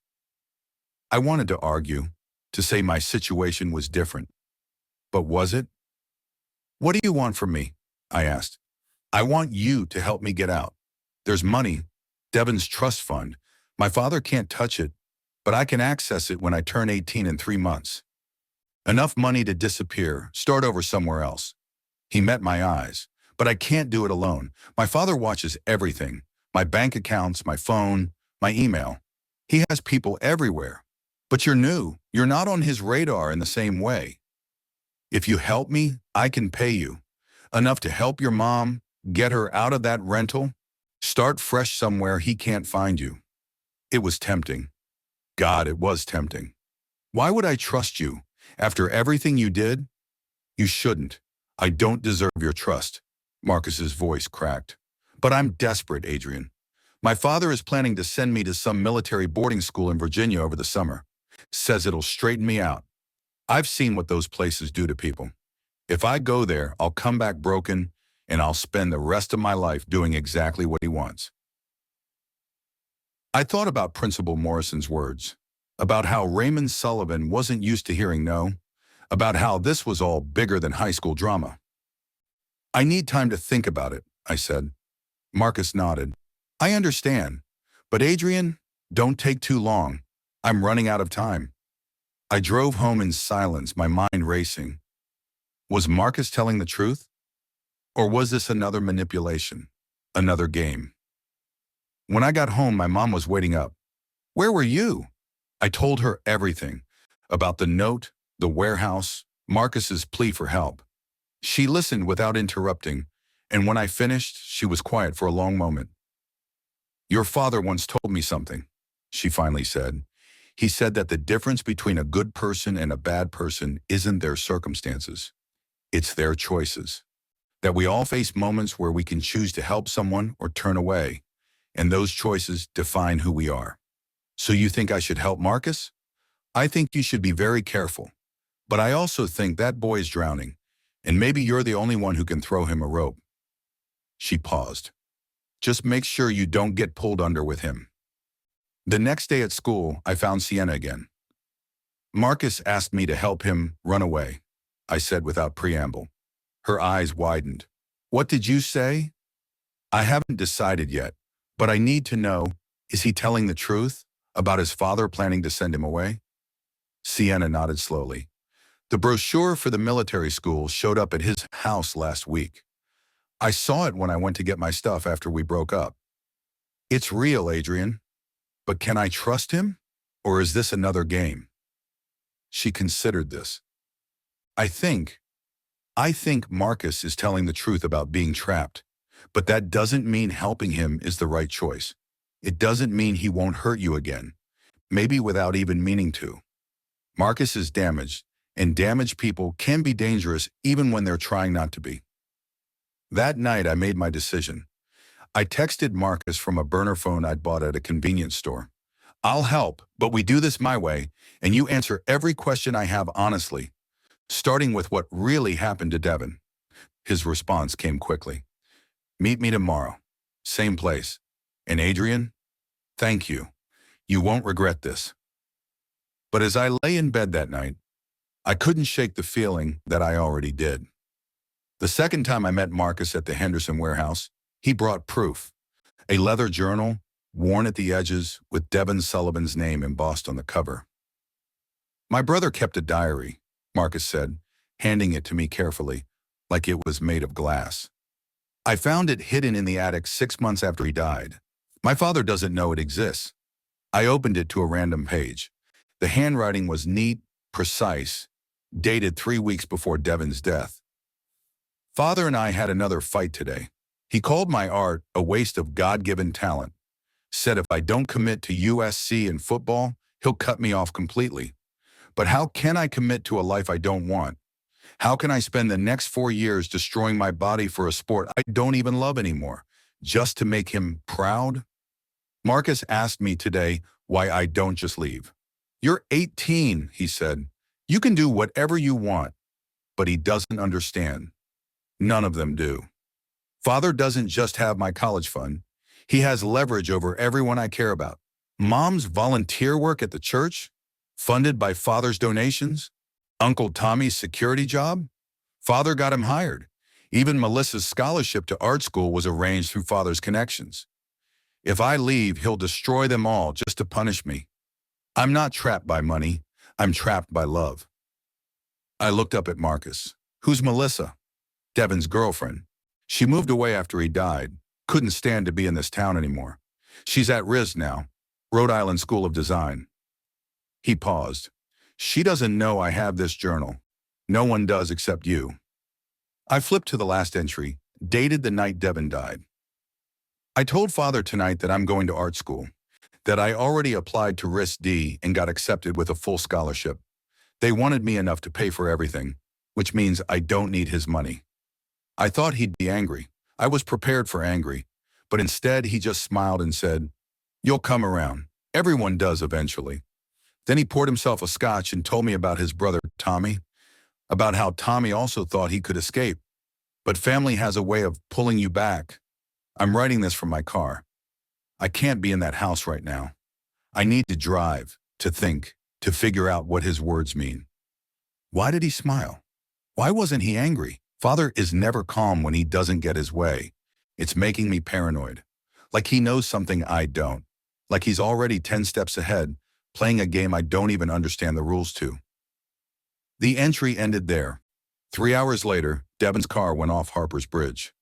I wanted to argue, to say my situation was different. But was it? What do you want from me? I asked. I want you to help me get out. There's money, Devin's trust fund. My father can't touch it, but I can access it when I turn 18 in 3 months. Enough money to disappear, start over somewhere else. He met my eyes, but I can't do it alone. My father watches everything, my bank accounts, my phone, my email. He has people everywhere. But you're new. You're not on his radar in the same way. If you help me, I can pay you. Enough to help your mom, get her out of that rental, start fresh somewhere he can't find you. It was tempting. God, it was tempting. Why would I trust you? After everything you did? You shouldn't. I don't deserve your trust. Marcus's voice cracked. But I'm desperate, Adrian. My father is planning to send me to some military boarding school in Virginia over the summer. Says it'll straighten me out. I've seen what those places do to people. If I go there, I'll come back broken, and I'll spend the rest of my life doing exactly what he wants. I thought about Principal Morrison's words, about how Raymond Sullivan wasn't used to hearing no, about how this was all bigger than high school drama. I need time to think about it, I said. Marcus nodded. I understand. But Adrian, don't take too long. I'm running out of time. I drove home in silence, my mind racing. Was Marcus telling the truth? Or was this another manipulation? Another game? When I got home, my mom was waiting up. Where were you? I told her everything. About the note, the warehouse, Marcus's plea for help. She listened without interrupting, and when I finished, she was quiet for a long moment. Your father once told me something, she finally said. He said that the difference between a good person and a bad person isn't their circumstances. It's their choices. That we all face moments where we can choose to help someone or turn away, and those choices define who we are. So you think I should help Marcus? I think you should be very careful. But I also think that boy is drowning, and maybe you're the only one who can throw him a rope. She paused. Just make sure you don't get pulled under with him. The next day at school, I found Sienna again. Marcus asked me to help him run away, I said without preamble. Her eyes widened. What did you say? I haven't decided yet, but I need to know, is he telling the truth about his father planning to send him away? Sienna nodded slowly. The brochure for the military school showed up at his house last week. I saw it when I went to get my stuff after we broke up. It's real, Adrian. But can I trust him? Or is this another game? She considered this. I think Marcus is telling the truth about being trapped, but that doesn't mean helping him is the right choice. It doesn't mean he won't hurt you again, maybe without even meaning to. Marcus is damaged, and damaged people can be dangerous even when they're trying not to be. That night, I made my decision. I texted Marcus from a burner phone I'd bought at a convenience store. I'll help, but we do this my way, and you answer every question I have honestly, starting with what really happened to Devin. His response came quickly. Meet me tomorrow. Same place. And Adrian, thank you. You won't regret this. But as I lay in bed that night, I couldn't shake the feeling that I already did. The second time I met Marcus at the Henderson warehouse, he brought proof. A leather journal, worn at the edges, with Devin Sullivan's name embossed on the cover. My brother kept a diary, Marcus said, handing it to me carefully, like it was made of glass. I found it hidden in the attic 6 months after he died. My father doesn't know it exists. I opened it to a random page. The handwriting was neat, precise, dated 3 weeks before Devin's death. Father and I had another fight today. He called my art a waste of God-given talent, said if I don't commit to USC and football, he'll cut me off completely. But how can I commit to a life I don't want? How can I spend the next 4 years destroying my body for a sport I don't even love anymore, just to make him proud? Marcus asked me today why I don't just leave. You're 18, he said. You can do whatever you want. But he doesn't understand. None of them do. Father doesn't just have my college fund. He has leverage over everyone I care about. Mom's volunteer work at the church, funded by Father's donations. Uncle Tommy's security job, Father got him hired. Even Melissa's scholarship to art school was arranged through Father's connections. If I leave, he'll destroy them all just to punish me. I'm not trapped by money. I'm trapped by love. I looked up at Marcus. Who's Melissa? Devin's girlfriend. She moved away after he died. Couldn't stand to be in this town anymore. She's at RIS now, Rhode Island School of Design. He paused. She doesn't know I have this journal. No one does except you. I flipped to the last entry, dated the night Devin died. I told Father tonight that I'm going to art school, that I already applied to RIS-D and got accepted with a full scholarship. They wanted me enough to pay for everything, which means I don't need his money. I thought he'd be angry. I was prepared for angry, but instead he just smiled and said, "You'll come around. Everyone does eventually." Then he poured himself a scotch and told me about his brother, Tommy, about how Tommy also thought he could escape. But family has a way of pulling you back. I'm writing this from my car. I can't be in that house right now. I need to drive, to think, to figure out what his words mean. Why did he smile? Why wasn't he angry? Father is never calm when he doesn't get his way. It's making me paranoid. Like he knows something I don't. Like he's already 10 steps ahead, playing a game I don't even understand the rules to. The entry ended there. 3 hours later, Devin's car went off Harper's Bridge.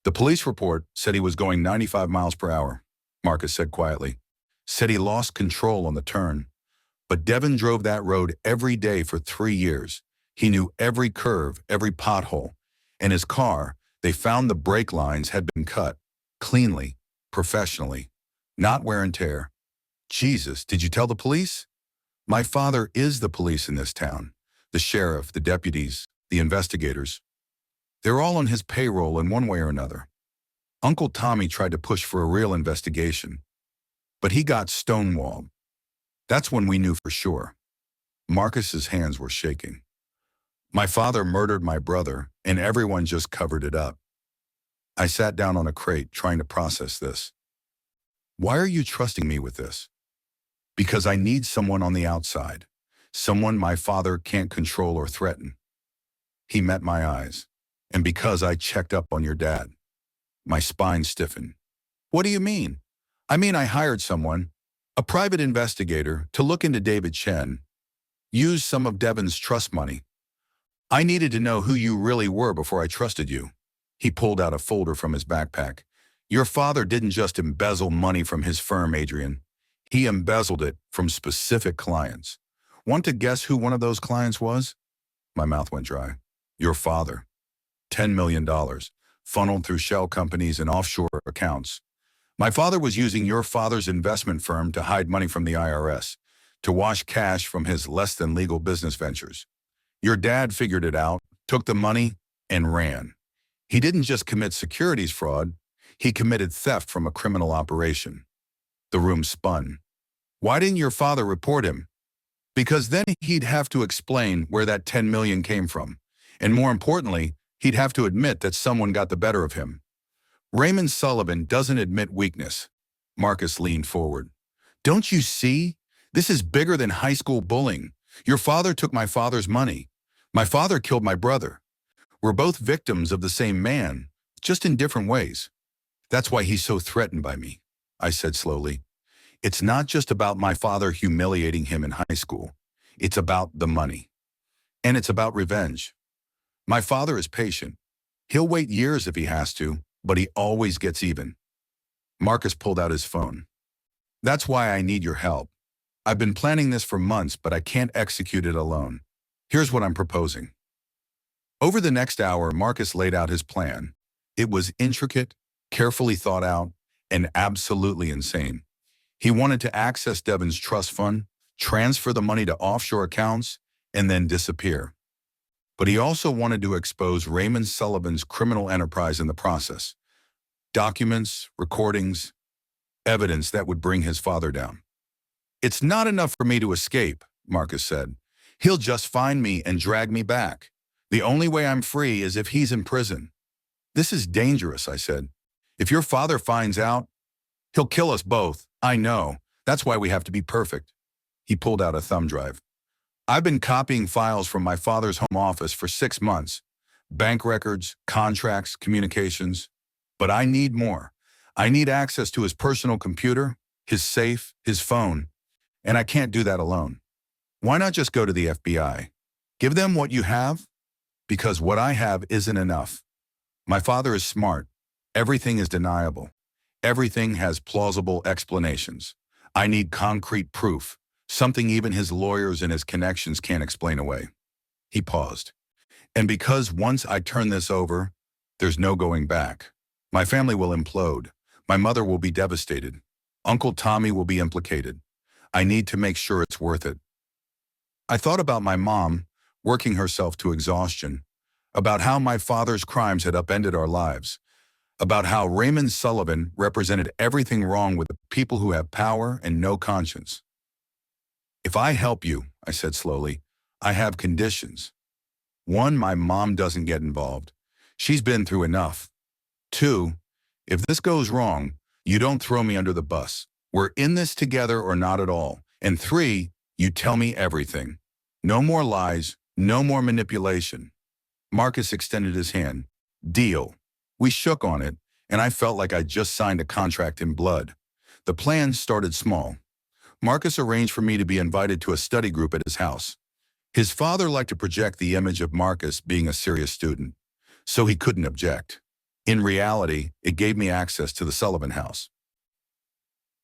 The police report said he was going 95 miles per hour, Marcus said quietly. Said he lost control on the turn. But Devin drove that road every day for 3 years. He knew every curve, every pothole. In his car, they found the brake lines had been cut, cleanly, professionally, not wear and tear. Jesus, did you tell the police? My father is the police in this town. The sheriff, the deputies, the investigators. They're all on his payroll in one way or another. Uncle Tommy tried to push for a real investigation, but he got stonewalled. That's when we knew for sure. Marcus's hands were shaking. My father murdered my brother, and everyone just covered it up. I sat down on a crate trying to process this. Why are you trusting me with this? Because I need someone on the outside, someone my father can't control or threaten. He met my eyes, and because I checked up on your dad, my spine stiffened. What do you mean? I mean I hired someone, a private investigator, to look into David Chen, use some of Devin's trust money. I needed to know who you really were before I trusted you. He pulled out a folder from his backpack. Your father didn't just embezzle money from his firm, Adrian. He embezzled it from specific clients. Want to guess who one of those clients was? My mouth went dry. Your father. $10 million, funneled through shell companies and offshore accounts. My father was using your father's investment firm to hide money from the IRS, to wash cash from his less-than-legal business ventures. Your dad figured it out, took the money, and ran. He didn't just commit securities fraud, he committed theft from a criminal operation. The room spun. Why didn't your father report him? Because then he'd have to explain where that 10 million came from. And more importantly, he'd have to admit that someone got the better of him. Raymond Sullivan doesn't admit weakness. Marcus leaned forward. Don't you see? This is bigger than high school bullying. Your father took my father's money. My father killed my brother. We're both victims of the same man, just in different ways. That's why he's so threatened by me, I said slowly. It's not just about my father humiliating him in high school. It's about the money. And it's about revenge. My father is patient. He'll wait years if he has to, but he always gets even. Marcus pulled out his phone. That's why I need your help. I've been planning this for months, but I can't execute it alone. Here's what I'm proposing. Over the next hour, Marcus laid out his plan. It was intricate, carefully thought out, and absolutely insane. He wanted to access Devon's trust fund, transfer the money to offshore accounts, and then disappear. But he also wanted to expose Raymond Sullivan's criminal enterprise in the process. Documents, recordings, evidence that would bring his father down. "It's not enough for me to escape," Marcus said. "He'll just find me and drag me back. The only way I'm free is if he's in prison." "This is dangerous," I said. "If your father finds out, he'll kill us both." "I know. That's why we have to be perfect." He pulled out a thumb drive. "I've been copying files from my father's home office for 6 months. Bank records, contracts, communications. But I need more. I need access to his personal computer, his safe, his phone. And I can't do that alone. Why not just go to the FBI? Give them what you have? Because what I have isn't enough. My father is smart. Everything is deniable. Everything has plausible explanations. I need concrete proof, something even his lawyers and his connections can't explain away." He paused. "And because once I turn this over, there's no going back. My family will implode. My mother will be devastated. Uncle Tommy will be implicated. I need to make sure it's worth it." I thought about my mom, working herself to exhaustion, about how my father's crimes had upended our lives, about how Raymond Sullivan represented everything wrong with the people who have power and no conscience. "If I help you," I said slowly, "I have conditions. 1, my mom doesn't get involved. She's been through enough. 2, if this goes wrong, you don't throw me under the bus. We're in this together or not at all. And 3, you tell me everything. No more lies, no more manipulation." Marcus extended his hand. "Deal." We shook on it, and I felt like I'd just signed a contract in blood. The plan started small. Marcus arranged for me to be invited to a study group at his house. His father liked to project the image of Marcus being a serious student, so he couldn't object. In reality, it gave me access to the Sullivan house.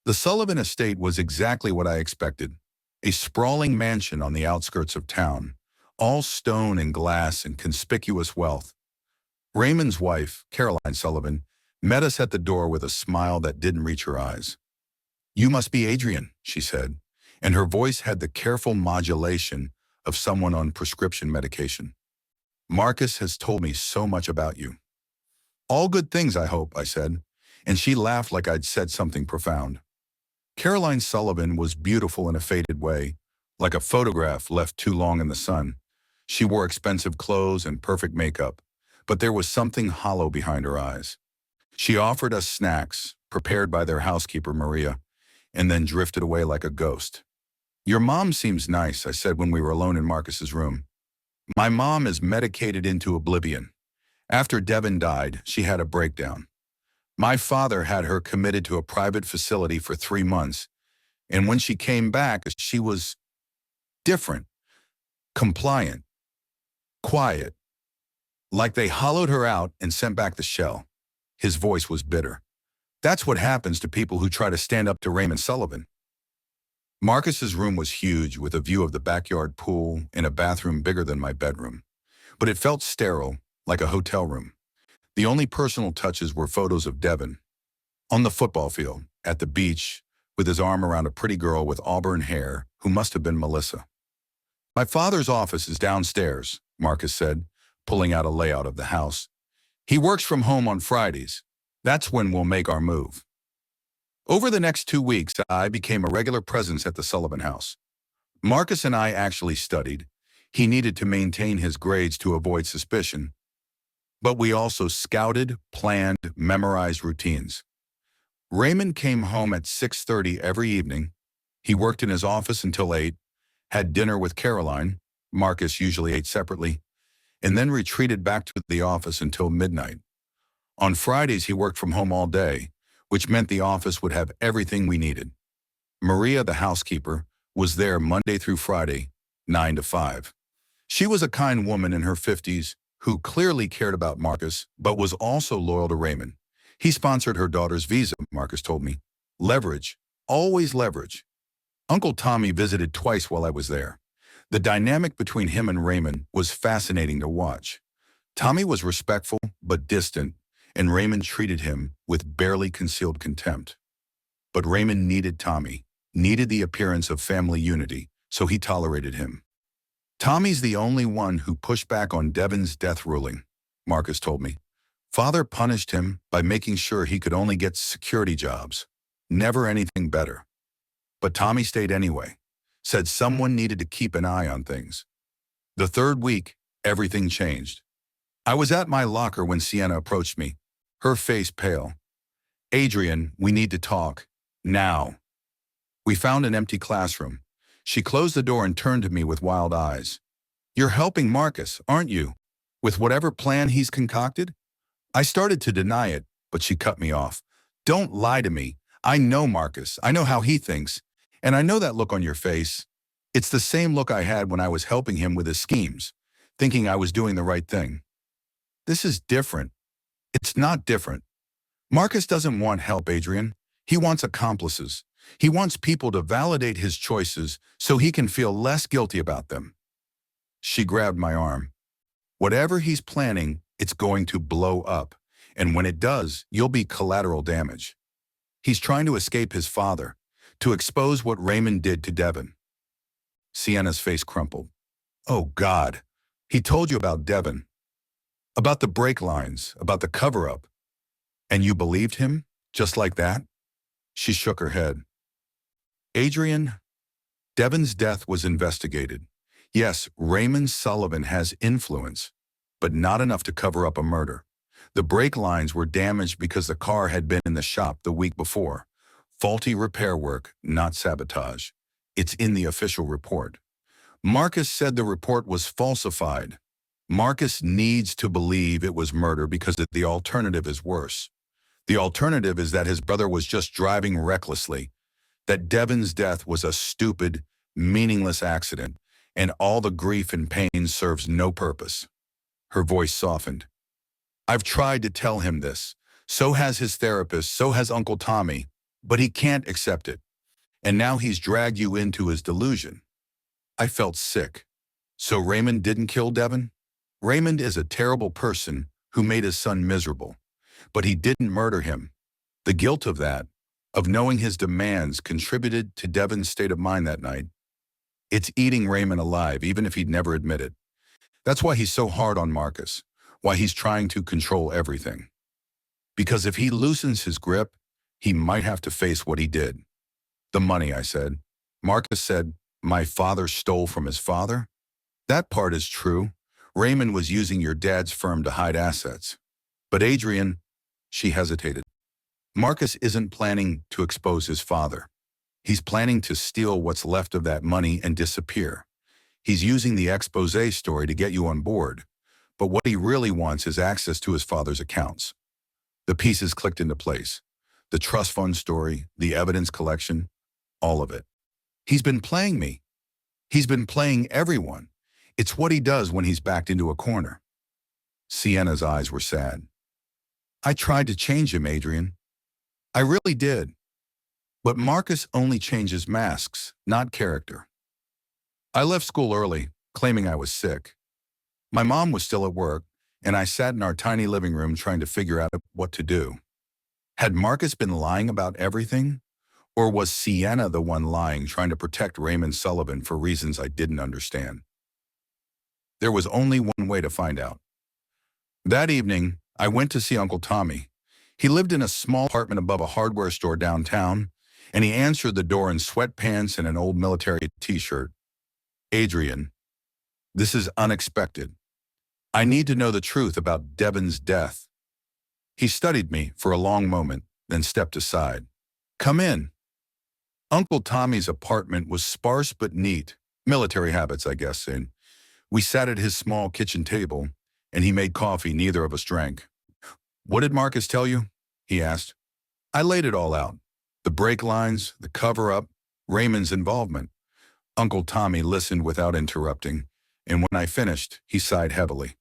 The Sullivan estate was exactly what I expected, a sprawling mansion on the outskirts of town, all stone and glass and conspicuous wealth. Raymond's wife, Caroline Sullivan, met us at the door with a smile that didn't reach her eyes. "You must be Adrian," she said, and her voice had the careful modulation of someone on prescription medication. "Marcus has told me so much about you." "All good things, I hope," I said, and she laughed like I'd said something profound. Caroline Sullivan was beautiful in a faded way, like a photograph left too long in the sun. She wore expensive clothes and perfect makeup, but there was something hollow behind her eyes. She offered us snacks, prepared by their housekeeper, Maria, and then drifted away like a ghost. "Your mom seems nice," I said when we were alone in Marcus's room. "My mom is medicated into oblivion. After Devon died, she had a breakdown. My father had her committed to a private facility for 3 months, and when she came back, she was different, compliant, quiet. Like they hollowed her out and sent back the shell." His voice was bitter. "That's what happens to people who try to stand up to Raymond Sullivan." Marcus's room was huge, with a view of the backyard pool and a bathroom bigger than my bedroom. But it felt sterile, like a hotel room. The only personal touches were photos of Devon. On the football field, at the beach, with his arm around a pretty girl with auburn hair who must have been Melissa. "My father's office is downstairs," Marcus said, pulling out a layout of the house. "He works from home on Fridays. That's when we'll make our move." Over the next 2 weeks, I became a regular presence at the Sullivan house. Marcus and I actually studied. He needed to maintain his grades to avoid suspicion. But we also scouted, planned, memorized routines. Raymond came home at 6:30 every evening. He worked in his office until 8, had dinner with Caroline, Marcus usually ate separately, and then retreated back to the office until midnight. On Fridays, he worked from home all day, which meant the office would have everything we needed. Maria, the housekeeper, was there Monday through Friday, 9 to 5. She was a kind woman in her 50s who clearly cared about Marcus, but was also loyal to Raymond. He sponsored her daughter's visa, Marcus told me. Leverage, always leverage. Uncle Tommy visited twice while I was there. The dynamic between him and Raymond was fascinating to watch. Tommy was respectful but distant, and Raymond treated him with barely concealed contempt. But Raymond needed Tommy, needed the appearance of family unity, so he tolerated him. Tommy's the only one who pushed back on Devon's death ruling, Marcus told me. Father punished him by making sure he could only get security jobs. Never anything better. But Tommy stayed anyway, said someone needed to keep an eye on things. The third week, everything changed. I was at my locker when Sienna approached me, her face pale. "Adrian, we need to talk. Now." We found an empty classroom. She closed the door and turned to me with wild eyes. "You're helping Marcus, aren't you? With whatever plan he's concocted?" I started to deny it, but she cut me off. "Don't lie to me. I know Marcus. I know how he thinks. And I know that look on your face. It's the same look I had when I was helping him with his schemes, thinking I was doing the right thing. This is different." "It's not different. Marcus doesn't want help, Adrian. He wants accomplices. He wants people to validate his choices so he can feel less guilty about them." She grabbed my arm. "Whatever he's planning, it's going to blow up. And when it does, you'll be collateral damage. He's trying to escape his father, to expose what Raymond did to Devon." Sienna's face crumpled. "Oh, God. He told you about Devon. About the break lines, about the cover-up. And you believed him? Just like that?" She shook her head. "Adrian, Devon's death was investigated. Yes, Raymond Sullivan has influence, but not enough to cover up a murder. The brake lines were damaged because the car had been in the shop the week before. Faulty repair work, not sabotage. It's in the official report. Marcus said the report was falsified. Marcus needs to believe it was murder because the alternative is worse. The alternative is that his brother was just driving recklessly, that Devon's death was a stupid, meaningless accident, and all the grief and pain serves no purpose." Her voice softened. "I've tried to tell him this. So has his therapist, so has Uncle Tommy, but he can't accept it. And now he's dragged you into his delusion." I felt sick. So Raymond didn't kill Devon? Raymond is a terrible person who made his son miserable, but he didn't murder him. The guilt of that, of knowing his demands, contributed to Devon's state of mind that night. It's eating Raymond alive, even if he'd never admit it. That's why he's so hard on Marcus, why he's trying to control everything. Because if he loosens his grip, he might have to face what he did. "The money," I said. Marcus said, "My father stole from his father?" "That part is true. Raymond was using your dad's firm to hide assets. But Adrian," she hesitated, "Marcus isn't planning to expose his father. He's planning to steal what's left of that money and disappear. He's using the expose story to get you on board, but what he really wants is access to his father's accounts." The pieces clicked into place. The trust fund story, the evidence collection, all of it. "He's been playing me. He's been playing everyone. It's what he does when he's backed into a corner." Sienna's eyes were sad. "I tried to change him, Adrian. I really did. But Marcus only changes masks, not character." I left school early, claiming I was sick. My mom was still at work, and I sat in our tiny living room trying to figure out what to do. Had Marcus been lying about everything? Or was Sienna the one lying, trying to protect Raymond Sullivan for reasons I didn't understand? There was only one way to find out. That evening, I went to see Uncle Tommy. He lived in a small apartment above a hardware store downtown, and he answered the door in sweatpants and an old military t-shirt. "Adrian, this is unexpected. I need to know the truth about Devon's death." He studied me for a long moment, then stepped aside. "Come in." Uncle Tommy's apartment was sparse but neat, military habits, I guess, and we sat at his small kitchen table, and he made coffee neither of us drank. "What did Marcus tell you?" he asked. I laid it all out. The brake lines, the cover-up, Raymond's involvement. Uncle Tommy listened without interrupting, and when I finished, he sighed heavily.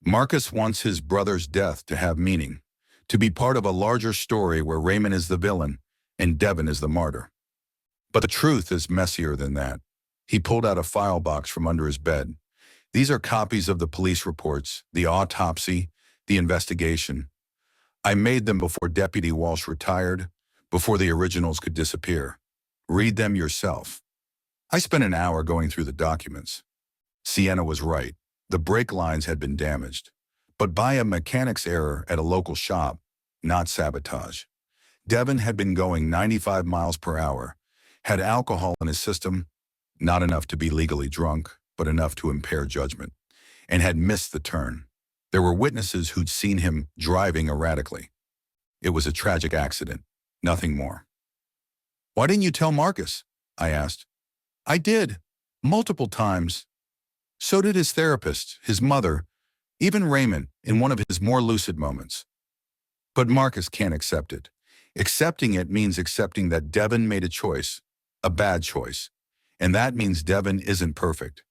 Marcus wants his brother's death to have meaning, to be part of a larger story where Raymond is the villain and Devon is the martyr. But the truth is messier than that. He pulled out a file box from under his bed. These are copies of the police reports, the autopsy, the investigation. I made them before Deputy Walsh retired, before the originals could disappear. Read them yourself. I spent an hour going through the documents. Sienna was right. The brake lines had been damaged, but by a mechanic's error at a local shop, not sabotage. Devin had been going 95 miles per hour, had alcohol in his system, not enough to be legally drunk, but enough to impair judgment, and had missed the turn. There were witnesses who'd seen him driving erratically. It was a tragic accident, nothing more. "Why didn't you tell Marcus?" I asked. "I did, multiple times. So did his therapist, his mother, even Raymond in one of his more lucid moments. But Marcus can't accept it. Accepting it means accepting that Devin made a choice, a bad choice. And that means Devin isn't perfect.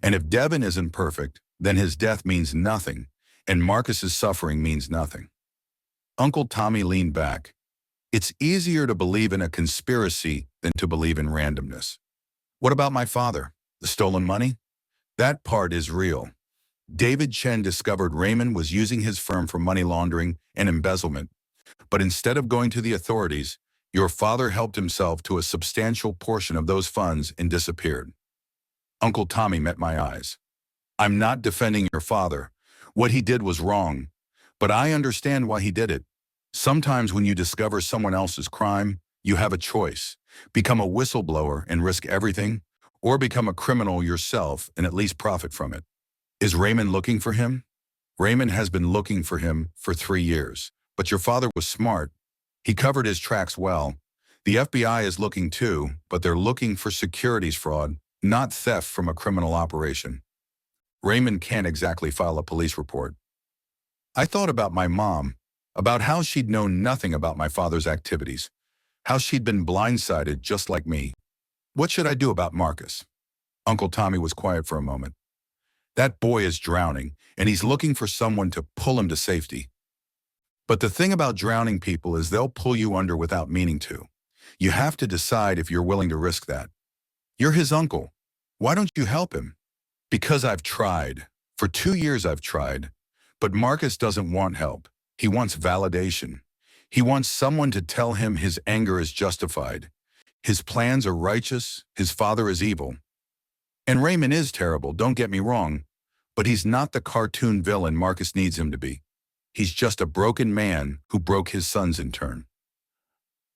And if Devin isn't perfect, then his death means nothing, and Marcus's suffering means nothing." Uncle Tommy leaned back. "It's easier to believe in a conspiracy than to believe in randomness." "What about my father? The stolen money?" "That part is real. David Chen discovered Raymond was using his firm for money laundering and embezzlement. But instead of going to the authorities, your father helped himself to a substantial portion of those funds and disappeared." Uncle Tommy met my eyes. "I'm not defending your father. What he did was wrong. But I understand why he did it. Sometimes when you discover someone else's crime, you have a choice. Become a whistleblower and risk everything, or become a criminal yourself and at least profit from it. Is Raymond looking for him? Raymond has been looking for him for 3 years. But your father was smart. He covered his tracks well. The FBI is looking too, but they're looking for securities fraud, not theft from a criminal operation. Raymond can't exactly file a police report." I thought about my mom, about how she'd known nothing about my father's activities, how she'd been blindsided just like me. "What should I do about Marcus?" Uncle Tommy was quiet for a moment. "That boy is drowning, and he's looking for someone to pull him to safety. But the thing about drowning people is they'll pull you under without meaning to. You have to decide if you're willing to risk that. You're his uncle. Why don't you help him?" "Because I've tried. For 2 years I've tried. But Marcus doesn't want help. He wants validation. He wants someone to tell him his anger is justified. His plans are righteous. His father is evil. And Raymond is terrible, don't get me wrong. But he's not the cartoon villain Marcus needs him to be. He's just a broken man who broke his sons in turn."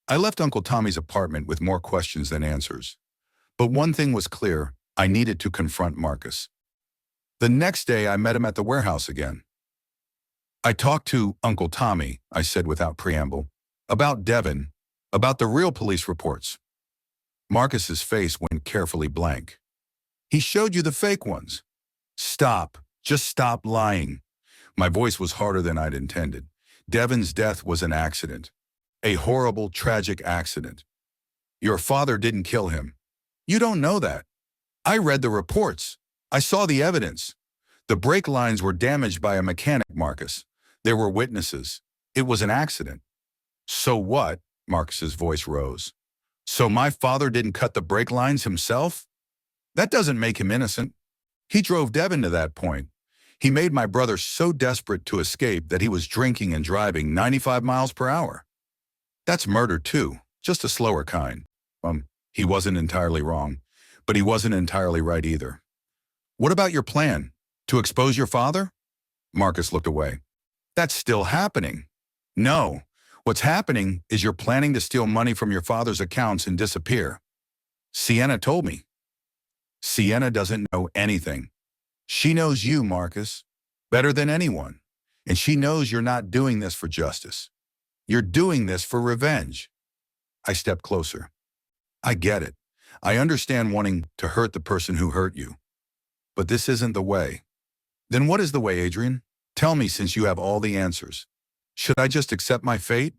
I left Uncle Tommy's apartment with more questions than answers. But one thing was clear. I needed to confront Marcus. The next day, I met him at the warehouse again. "I talked to Uncle Tommy," I said without preamble, "about Devin, about the real police reports." Marcus's face went carefully blank. "He showed you the fake ones." "Stop. Just stop lying." My voice was harder than I'd intended. Devin's death was an accident. A horrible, tragic accident. Your father didn't kill him. You don't know that. I read the reports. I saw the evidence. The brake lines were damaged by a mechanic, Marcus. There were witnesses. It was an accident. So what? Marcus's voice rose. So my father didn't cut the brake lines himself? That doesn't make him innocent. He drove Devin to that point. He made my brother so desperate to escape that he was drinking and driving 95 miles per hour. That's murder too, just a slower kind. He wasn't entirely wrong, but he wasn't entirely right either. What about your plan? To expose your father? Marcus looked away. That's still happening. No, what's happening is you're planning to steal money from your father's accounts and disappear. Sienna told me. Sienna doesn't know anything. She knows you, Marcus, better than anyone. And she knows you're not doing this for justice. You're doing this for revenge. I stepped closer. I get it. I understand wanting to hurt the person who hurt you. But this isn't the way. Then what is the way, Adrian? Tell me, since you have all the answers. Should I just accept my fate?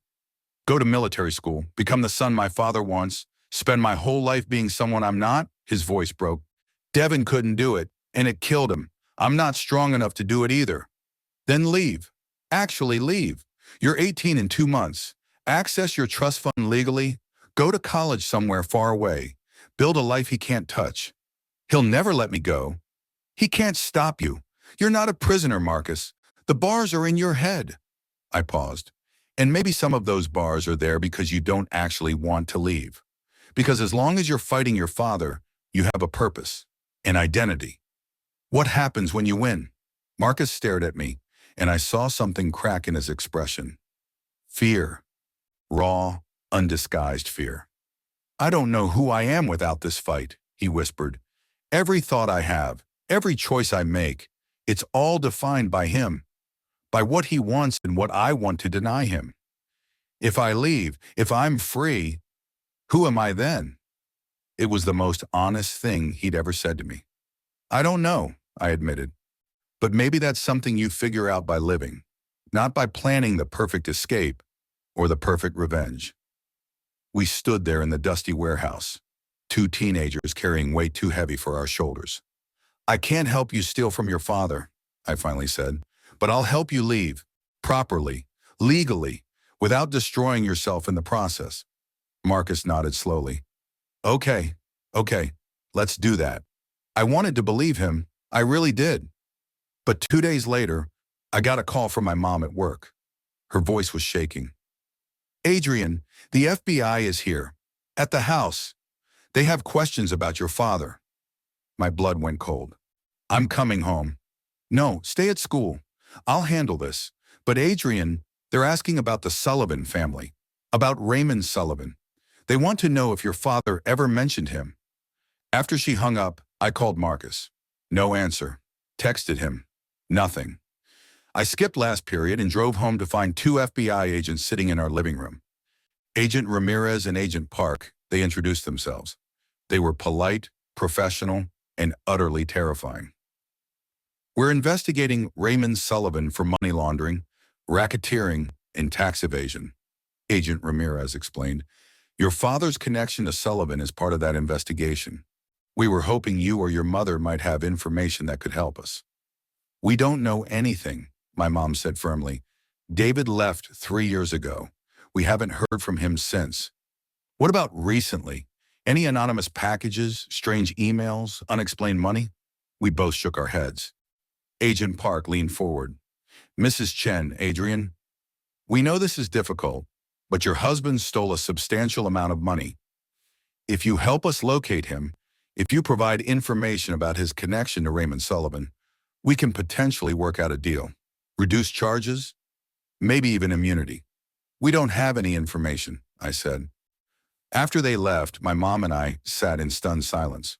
Go to military school, become the son my father wants, spend my whole life being someone I'm not? His voice broke. Devin couldn't do it, and it killed him. I'm not strong enough to do it either. Then leave. Actually leave. You're 18 in 2 months. Access your trust fund legally. Go to college somewhere far away. Build a life he can't touch. He'll never let me go. He can't stop you. You're not a prisoner, Marcus. The bars are in your head. I paused. And maybe some of those bars are there because you don't actually want to leave. Because as long as you're fighting your father, you have a purpose, an identity. What happens when you win? Marcus stared at me, and I saw something crack in his expression. Fear. Raw, undisguised fear. I don't know who I am without this fight, he whispered. Every thought I have, every choice I make, it's all defined by him, by what he wants and what I want to deny him. If I leave, if I'm free, who am I then? It was the most honest thing he'd ever said to me. I don't know, I admitted. But maybe that's something you figure out by living, not by planning the perfect escape or the perfect revenge. We stood there in the dusty warehouse, two teenagers carrying weight too heavy for our shoulders. I can't help you steal from your father, I finally said, but I'll help you leave, properly, legally, without destroying yourself in the process. Marcus nodded slowly. Okay, let's do that. I wanted to believe him, I really did. But 2 days later, I got a call from my mom at work. Her voice was shaking. Adrian, the FBI is here, at the house. They have questions about your father. My blood went cold. I'm coming home. No, stay at school. I'll handle this. But Adrian, they're asking about the Sullivan family, about Raymond Sullivan. They want to know if your father ever mentioned him. After she hung up, I called Marcus. No answer. Texted him. Nothing. I skipped last period and drove home to find two FBI agents sitting in our living room. Agent Ramirez and Agent Park, they introduced themselves. They were polite, professional, and utterly terrifying. We're investigating Raymond Sullivan for money laundering, racketeering, and tax evasion, Agent Ramirez explained. Your father's connection to Sullivan is part of that investigation. We were hoping you or your mother might have information that could help us. We don't know anything, my mom said firmly. David left 3 years ago. We haven't heard from him since. What about recently? Any anonymous packages, strange emails, unexplained money? We both shook our heads. Agent Park leaned forward. Mrs. Chen, Adrian, we know this is difficult, but your husband stole a substantial amount of money. If you help us locate him, if you provide information about his connection to Raymond Sullivan, we can potentially work out a deal. Reduce charges, maybe even immunity. We don't have any information, I said. After they left, my mom and I sat in stunned silence.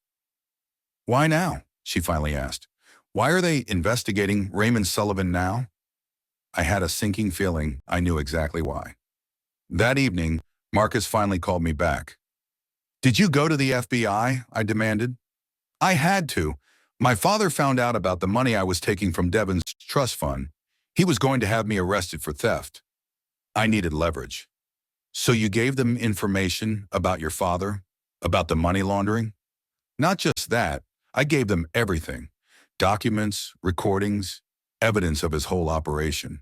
Why now? She finally asked. Why are they investigating Raymond Sullivan now? I had a sinking feeling I knew exactly why. That evening, Marcus finally called me back. Did you go to the FBI? I demanded. I had to. My father found out about the money I was taking from Devon's trust fund. He was going to have me arrested for theft. I needed leverage. So you gave them information about your father, about the money laundering? Not just that, I gave them everything. Documents, recordings, evidence of his whole operation.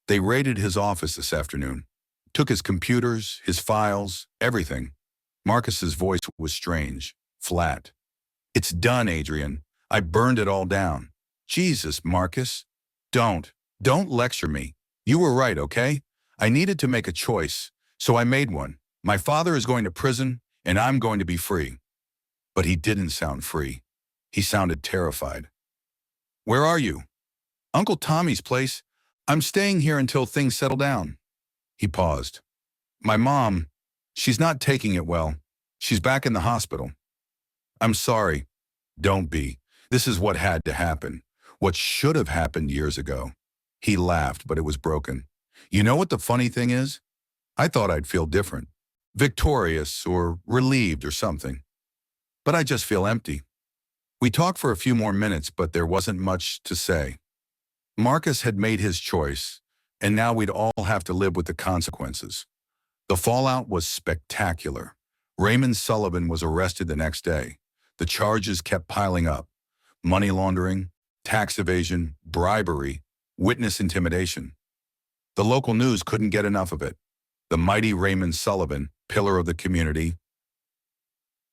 They raided his office this afternoon, took his computers, his files, everything. Marcus's voice was strange, flat. It's done, Adrian. I burned it all down. Jesus, Marcus. Don't lecture me. You were right, okay? I needed to make a choice, so I made one. My father is going to prison, and I'm going to be free. But he didn't sound free. He sounded terrified. Where are you? Uncle Tommy's place. I'm staying here until things settle down. He paused. My mom, she's not taking it well. She's back in the hospital. I'm sorry. Don't be. This is what had to happen. What should have happened years ago. He laughed, but it was broken. You know what the funny thing is? I thought I'd feel different. Victorious or relieved or something. But I just feel empty. We talked for a few more minutes, but there wasn't much to say. Marcus had made his choice, and now we'd all have to live with the consequences. The fallout was spectacular. Raymond Sullivan was arrested the next day. The charges kept piling up. Money laundering, tax evasion, bribery, witness intimidation. The local news couldn't get enough of it. The mighty Raymond Sullivan, pillar of the community,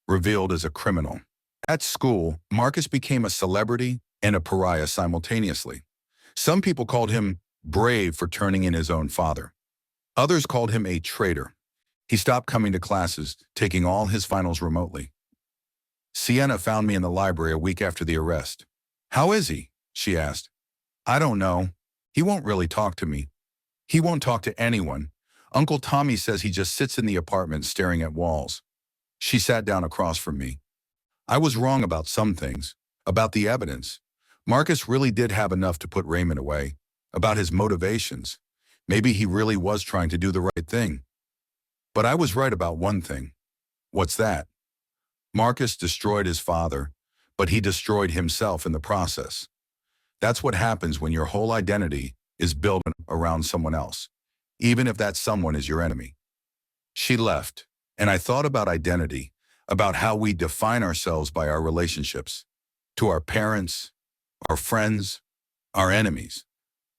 revealed as a criminal, At school, Marcus became a celebrity and a pariah simultaneously. Some people called him brave for turning in his own father. Others called him a traitor. He stopped coming to classes, taking all his finals remotely. Sienna found me in the library a week after the arrest. "How is he?" she asked. "I don't know. He won't really talk to me. He won't talk to anyone. Uncle Tommy says he just sits in the apartment staring at walls." She sat down across from me. I was wrong about some things, about the evidence. Marcus really did have enough to put Raymond away, about his motivations. Maybe he really was trying to do the right thing. But I was right about one thing. What's that? Marcus destroyed his father, but he destroyed himself in the process. That's what happens when your whole identity is built around someone else, even if that someone is your enemy. She left, and I thought about identity, about how we define ourselves by our relationships, to our parents, our friends, our enemies,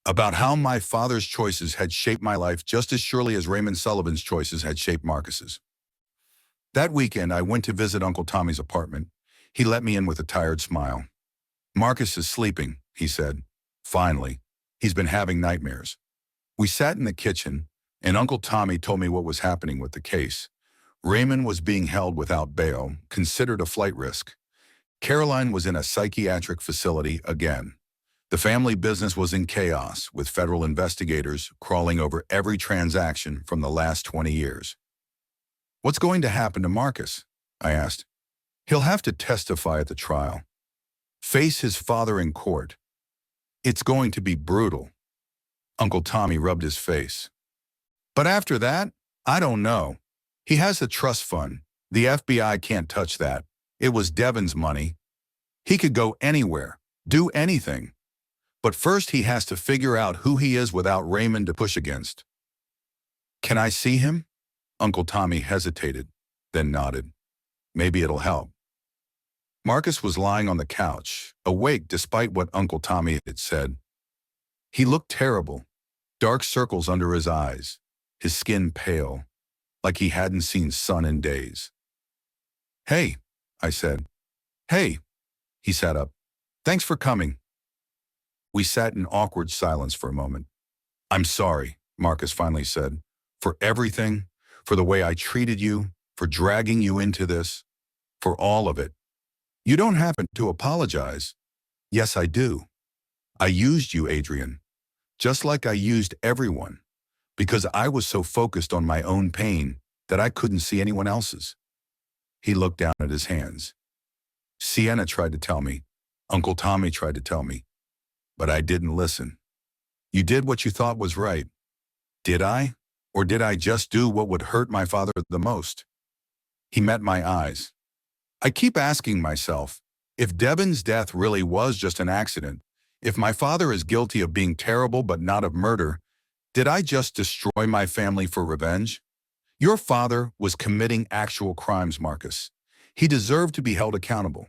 about how my father's choices had shaped my life just as surely as Raymond Sullivan's choices had shaped Marcus's. That weekend, I went to visit Uncle Tommy's apartment. He let me in with a tired smile. "Marcus is sleeping," he said. "Finally. He's been having nightmares." We sat in the kitchen, and Uncle Tommy told me what was happening with the case. Raymond was being held without bail, considered a flight risk. Caroline was in a psychiatric facility again. The family business was in chaos, with federal investigators crawling over every transaction from the last 20 years. "What's going to happen to Marcus?" I asked. "He'll have to testify at the trial. Face his father in court. It's going to be brutal." Uncle Tommy rubbed his face. "But after that, I don't know. He has a trust fund. The FBI can't touch that. It was Devon's money. He could go anywhere, do anything. But first he has to figure out who he is without Raymond to push against." "Can I see him?" Uncle Tommy hesitated, then nodded. "Maybe it'll help." Marcus was lying on the couch, awake despite what Uncle Tommy had said. He looked terrible, dark circles under his eyes, his skin pale, like he hadn't seen sun in days. "Hey," I said. "Hey." He sat up. "Thanks for coming." We sat in awkward silence for a moment. "I'm sorry," Marcus finally said, "for everything, for the way I treated you, for dragging you into this, for all of it." "You don't have to apologize." "Yes, I do. I used you, Adrian, just like I used everyone, because I was so focused on my own pain that I couldn't see anyone else's." He looked down at his hands. "Sienna tried to tell me. Uncle Tommy tried to tell me. But I didn't listen. You did what you thought was right. Did I? Or did I just do what would hurt my father the most?" He met my eyes. "I keep asking myself, if Devon's death really was just an accident, if my father is guilty of being terrible but not of murder, did I just destroy my family for revenge? Your father was committing actual crimes, Marcus. He deserved to be held accountable.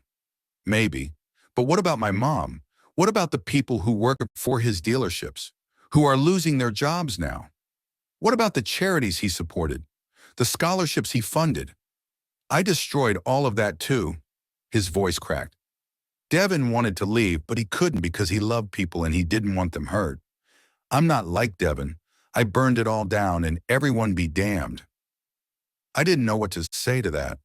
Maybe. But what about my mom? What about the people who work for his dealerships, who are losing their jobs now? What about the charities he supported, the scholarships he funded? I destroyed all of that too." His voice cracked. "Devon wanted to leave, but he couldn't because he loved people and he didn't want them hurt. I'm not like Devon. I burned it all down and everyone be damned." I didn't know what to say to that.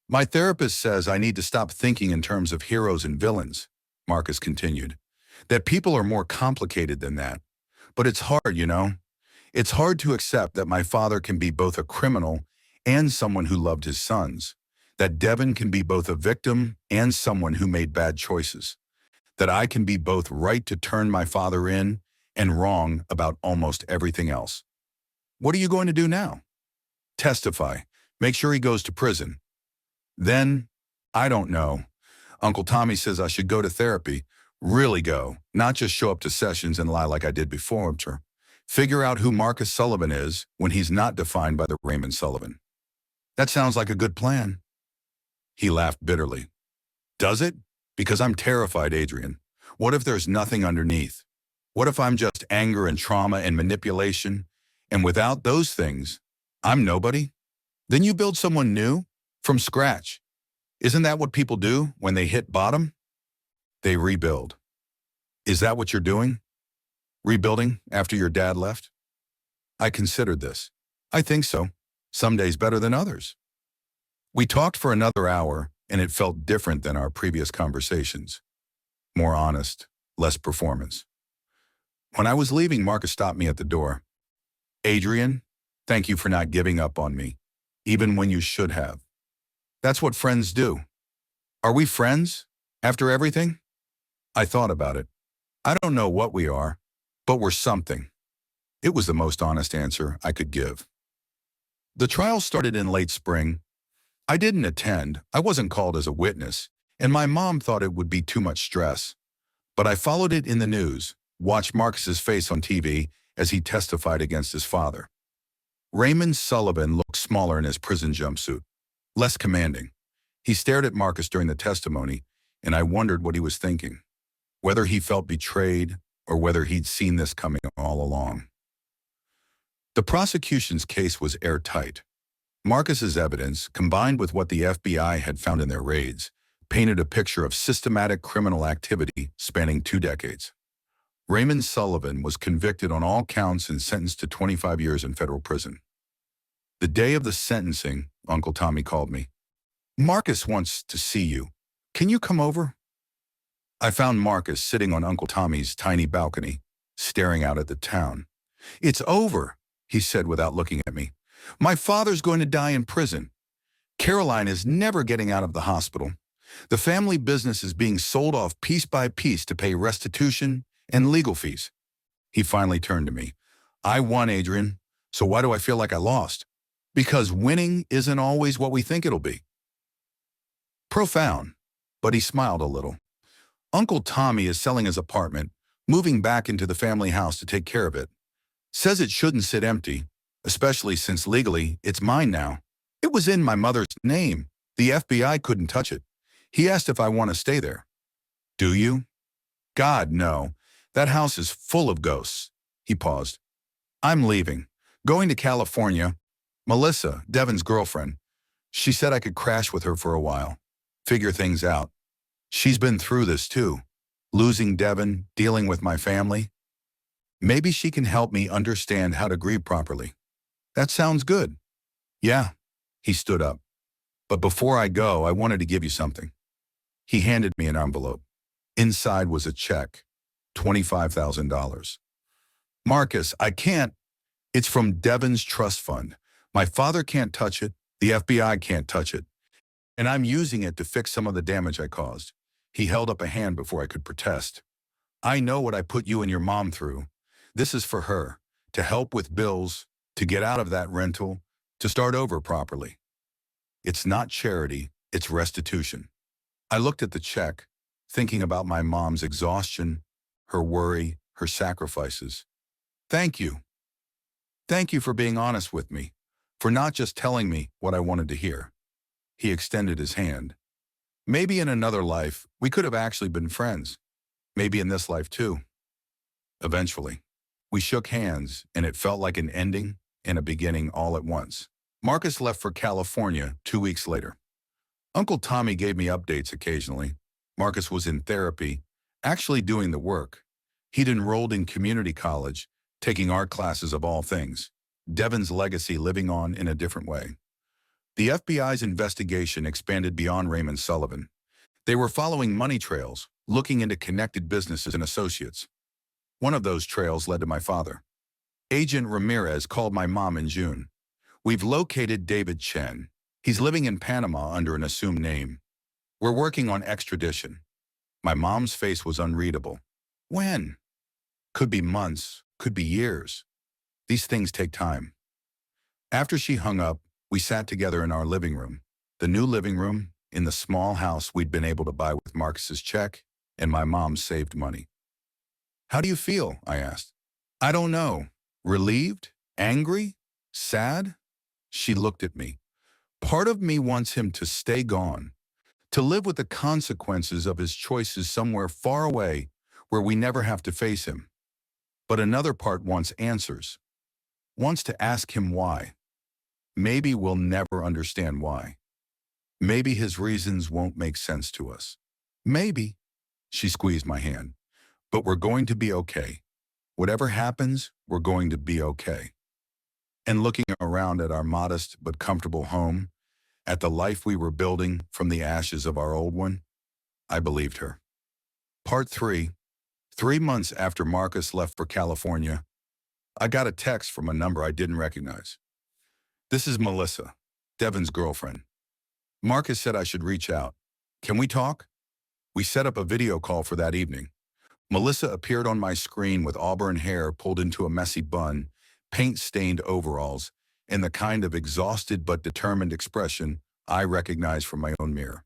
"My therapist says I need to stop thinking in terms of heroes and villains," Marcus continued, "that people are more complicated than that. But it's hard, you know? It's hard to accept that my father can be both a criminal and someone who loved his sons, that Devon can be both a victim and someone who made bad choices, that I can be both right to turn my father in and wrong about almost everything else. What are you going to do now?" "Testify. Make sure he goes to prison." "Then, I don't know. Uncle Tommy says I should go to therapy, really go, not just show up to sessions and lie like I did before. Figure out who Marcus Sullivan is when he's not defined by the Raymond Sullivan." "That sounds like a good plan." He laughed bitterly. "Does it? Because I'm terrified, Adrian. What if there's nothing underneath? What if I'm just anger and trauma and manipulation, and without those things, I'm nobody? Then you build someone new, from scratch. Isn't that what people do when they hit bottom? They rebuild. Is that what you're doing? Rebuilding after your dad left? I considered this. I think so. Some days better than others. We talked for another hour, and it felt different than our previous conversations. More honest, less performance. When I was leaving, Marcus stopped me at the door. Adrian, thank you for not giving up on me, even when you should have. That's what friends do. Are we friends after everything? I thought about it. I don't know what we are, but we're something. It was the most honest answer I could give. The trial started in late spring. I didn't attend, I wasn't called as a witness, and my mom thought it would be too much stress. But I followed it in the news, watched Marcus's face on TV as he testified against his father. Raymond Sullivan looked smaller in his prison jumpsuit, less commanding. He stared at Marcus during the testimony, and I wondered what he was thinking, whether he felt betrayed or whether he'd seen this coming all along. The prosecution's case was airtight. Marcus's evidence, combined with what the FBI had found in their raids, painted a picture of systematic criminal activity spanning 2 decades. Raymond Sullivan was convicted on all counts and sentenced to 25 years in federal prison. The day of the sentencing, Uncle Tommy called me. Marcus wants to see you. Can you come over? I found Marcus sitting on Uncle Tommy's tiny balcony, staring out at the town. It's over, he said without looking at me. My father's going to die in prison. Caroline is never getting out of the hospital. The family business is being sold off piece by piece to pay restitution and legal fees. He finally turned to me. I won, Adrian, so why do I feel like I lost? Because winning isn't always what we think it'll be. Profound, but he smiled a little. Uncle Tommy is selling his apartment, moving back into the family house to take care of it. Says it shouldn't sit empty, especially since legally it's mine now. It was in my mother's name. The FBI couldn't touch it. He asked if I want to stay there. Do you? God, no. That house is full of ghosts. He paused. I'm leaving. Going to California. Melissa, Devin's girlfriend. She said I could crash with her for a while. Figure things out. She's been through this too. Losing Devin, dealing with my family. Maybe she can help me understand how to grieve properly. That sounds good. Yeah. He stood up. But before I go, I wanted to give you something. He handed me an envelope. Inside was a check. $25,000. Marcus, I can't. It's from Devin's trust fund. My father can't touch it. The FBI can't touch it. And I'm using it to fix some of the damage I caused. He held up a hand before I could protest. I know what I put you and your mom through. This is for her, to help with bills, to get out of that rental, to start over properly. It's not charity, it's restitution. I looked at the check, thinking about my mom's exhaustion, her worry, her sacrifices. Thank you. Thank you for being honest with me, for not just telling me what I wanted to hear. He extended his hand. Maybe in another life, we could have actually been friends. Maybe in this life too. Eventually, we shook hands, and it felt like an ending and a beginning all at once. Marcus left for California 2 weeks later. Uncle Tommy gave me updates occasionally. Marcus was in therapy, actually doing the work. He'd enrolled in community college, taking art classes of all things. Devin's legacy living on in a different way. The FBI's investigation expanded beyond Raymond Sullivan. They were following money trails, looking into connected businesses and associates. One of those trails led to my father. Agent Ramirez called my mom in June. We've located David Chen. He's living in Panama under an assumed name. We're working on extradition. My mom's face was unreadable. When? Could be months, could be years. These things take time. After she hung up, we sat together in our living room, the new living room in the small house we'd been able to buy with Marcus's check and my mom's saved money. How do you feel? I asked. I don't know. Relieved? Angry? Sad? She looked at me. Part of me wants him to stay gone, to live with the consequences of his choices somewhere far away where we never have to face him. But another part wants answers, wants to ask him why. Maybe we'll never understand why. Maybe his reasons won't make sense to us. Maybe. She squeezed my hand. But we're going to be okay. Whatever happens, we're going to be okay. And looking around at our modest but comfortable home, at the life we were building from the ashes of our old one, I believed her. Part 3. 3 months after Marcus left for California, I got a text from a number I didn't recognize. This is Melissa, Devin's girlfriend. Marcus said I should reach out. Can we talk? We set up a video call for that evening. Melissa appeared on my screen with auburn hair pulled into a messy bun, paint-stained overalls, and the kind of exhausted but determined expression I recognize from my own mirror.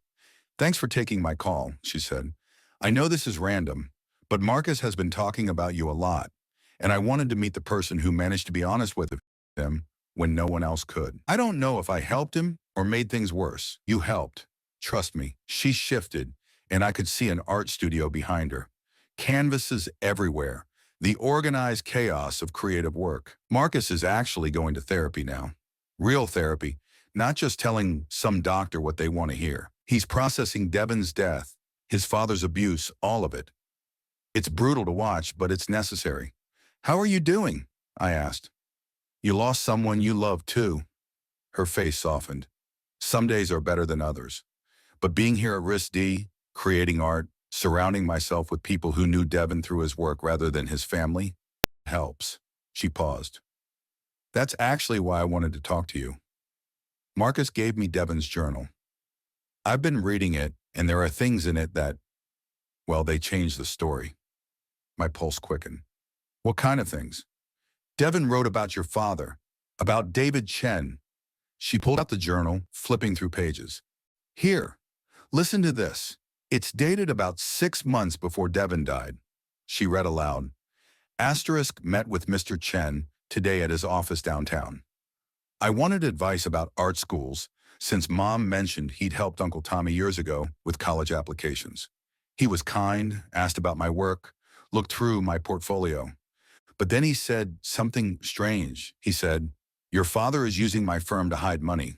Thanks for taking my call, she said. I know this is random, but Marcus has been talking about you a lot, and I wanted to meet the person who managed to be honest with him when no one else could. I don't know if I helped him or made things worse. You helped. Trust me. She shifted, and I could see an art studio behind her. Canvases everywhere. The organized chaos of creative work. Marcus is actually going to therapy now. Real therapy, not just telling some doctor what they want to hear. He's processing Devin's death, his father's abuse, all of it. It's brutal to watch, but it's necessary. How are you doing? I asked. You lost someone you loved too. Her face softened. Some days are better than others. But being here at RISD, creating art, surrounding myself with people who knew Devin through his work rather than his family, helps. She paused. That's actually why I wanted to talk to you. Marcus gave me Devin's journal. I've been reading it, and there are things in it that, well, they change the story. My pulse quickened. What kind of things? Devin wrote about your father, about David Chen. She pulled out the journal, flipping through pages. Here, listen to this. It's dated about 6 months before Devin died. She read aloud. Asterisk met with Mr. Chen today at his office downtown. I wanted advice about art schools since Mom mentioned he'd helped Uncle Tommy years ago with college applications. He was kind, asked about my work, looked through my portfolio. But then he said something strange. He said, your father is using my firm to hide money.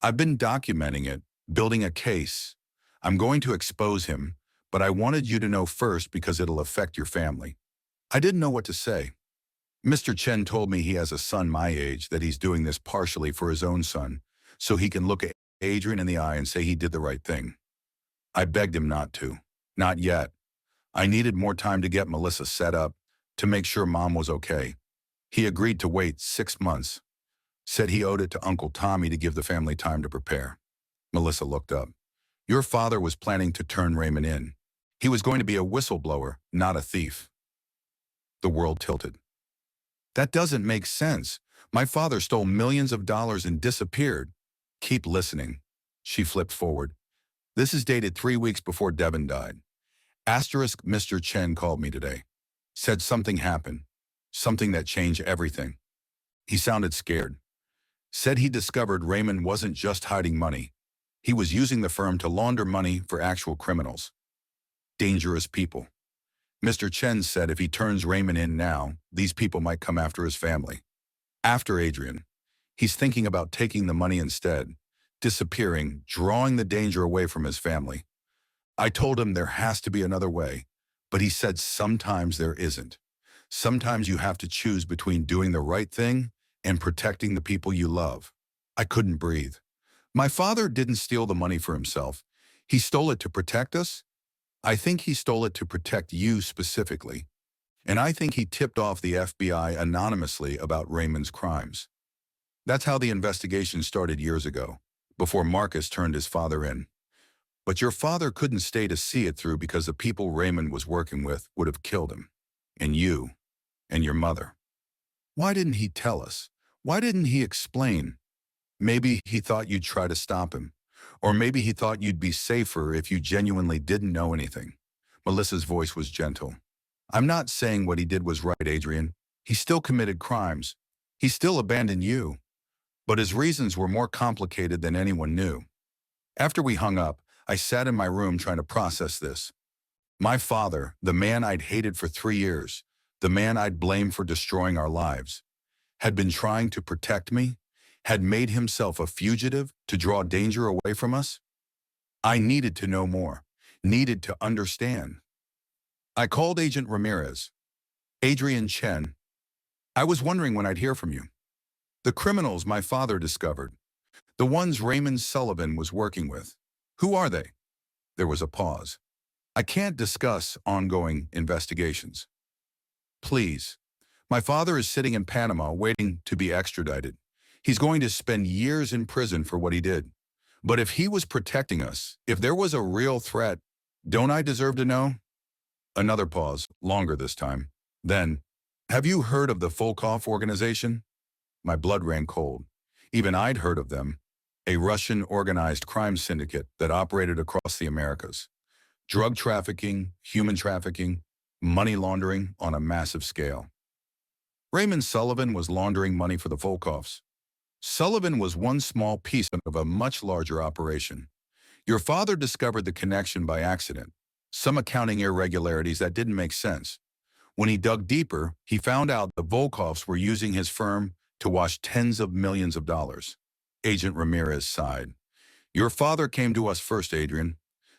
I've been documenting it, building a case. I'm going to expose him, but I wanted you to know first because it'll affect your family. I didn't know what to say. Mr. Chen told me he has a son my age, that he's doing this partially for his own son, so he can look at Adrian in the eye and say he did the right thing. I begged him not to. Not yet. I needed more time to get Melissa set up, to make sure Mom was okay. He agreed to wait 6 months. Said he owed it to Uncle Tommy to give the family time to prepare. Melissa looked up. Your father was planning to turn Raymond in. He was going to be a whistleblower, not a thief. The world tilted. That doesn't make sense. My father stole millions of dollars and disappeared. Keep listening. She flipped forward. This is dated 3 weeks before Devin died. Asterisk Mr. Chen called me today. Said something happened. Something that changed everything. He sounded scared. Said he discovered Raymond wasn't just hiding money. He was using the firm to launder money for actual criminals. Dangerous people. Mr. Chen said if he turns Raymond in now, these people might come after his family. After Adrian. He's thinking about taking the money instead, disappearing, drawing the danger away from his family. I told him there has to be another way, but he said sometimes there isn't. Sometimes you have to choose between doing the right thing and protecting the people you love. I couldn't breathe. My father didn't steal the money for himself. He stole it to protect us. I think he stole it to protect you specifically. And I think he tipped off the FBI anonymously about Raymond's crimes. That's how the investigation started years ago, before Marcus turned his father in. But your father couldn't stay to see it through because the people Raymond was working with would have killed him. And you. And your mother. Why didn't he tell us? Why didn't he explain? Maybe he thought you'd try to stop him. Or maybe he thought you'd be safer if you genuinely didn't know anything. Melissa's voice was gentle. I'm not saying what he did was right, Adrian. He still committed crimes. He still abandoned you. But his reasons were more complicated than anyone knew. After we hung up, I sat in my room trying to process this. My father, the man I'd hated for 3 years, the man I'd blamed for destroying our lives, had been trying to protect me, had made himself a fugitive to draw danger away from us? I needed to know more, needed to understand. I called Agent Ramirez. Adrian Chen. I was wondering when I'd hear from you. The criminals my father discovered. The ones Raymond Sullivan was working with. Who are they? There was a pause. I can't discuss ongoing investigations. Please. My father is sitting in Panama waiting to be extradited. He's going to spend years in prison for what he did. But if he was protecting us, if there was a real threat, don't I deserve to know? Another pause, longer this time. Then, have you heard of the Volkov organization? My blood ran cold. Even I'd heard of them. A Russian organized crime syndicate that operated across the Americas. Drug trafficking, human trafficking, money laundering on a massive scale. Raymond Sullivan was laundering money for the Volkovs. Sullivan was one small piece of a much larger operation. Your father discovered the connection by accident, some accounting irregularities that didn't make sense. When he dug deeper, he found out the Volkovs were using his firm to wash tens of millions of dollars. Agent Ramirez sighed. Your father came to us first, Adrian.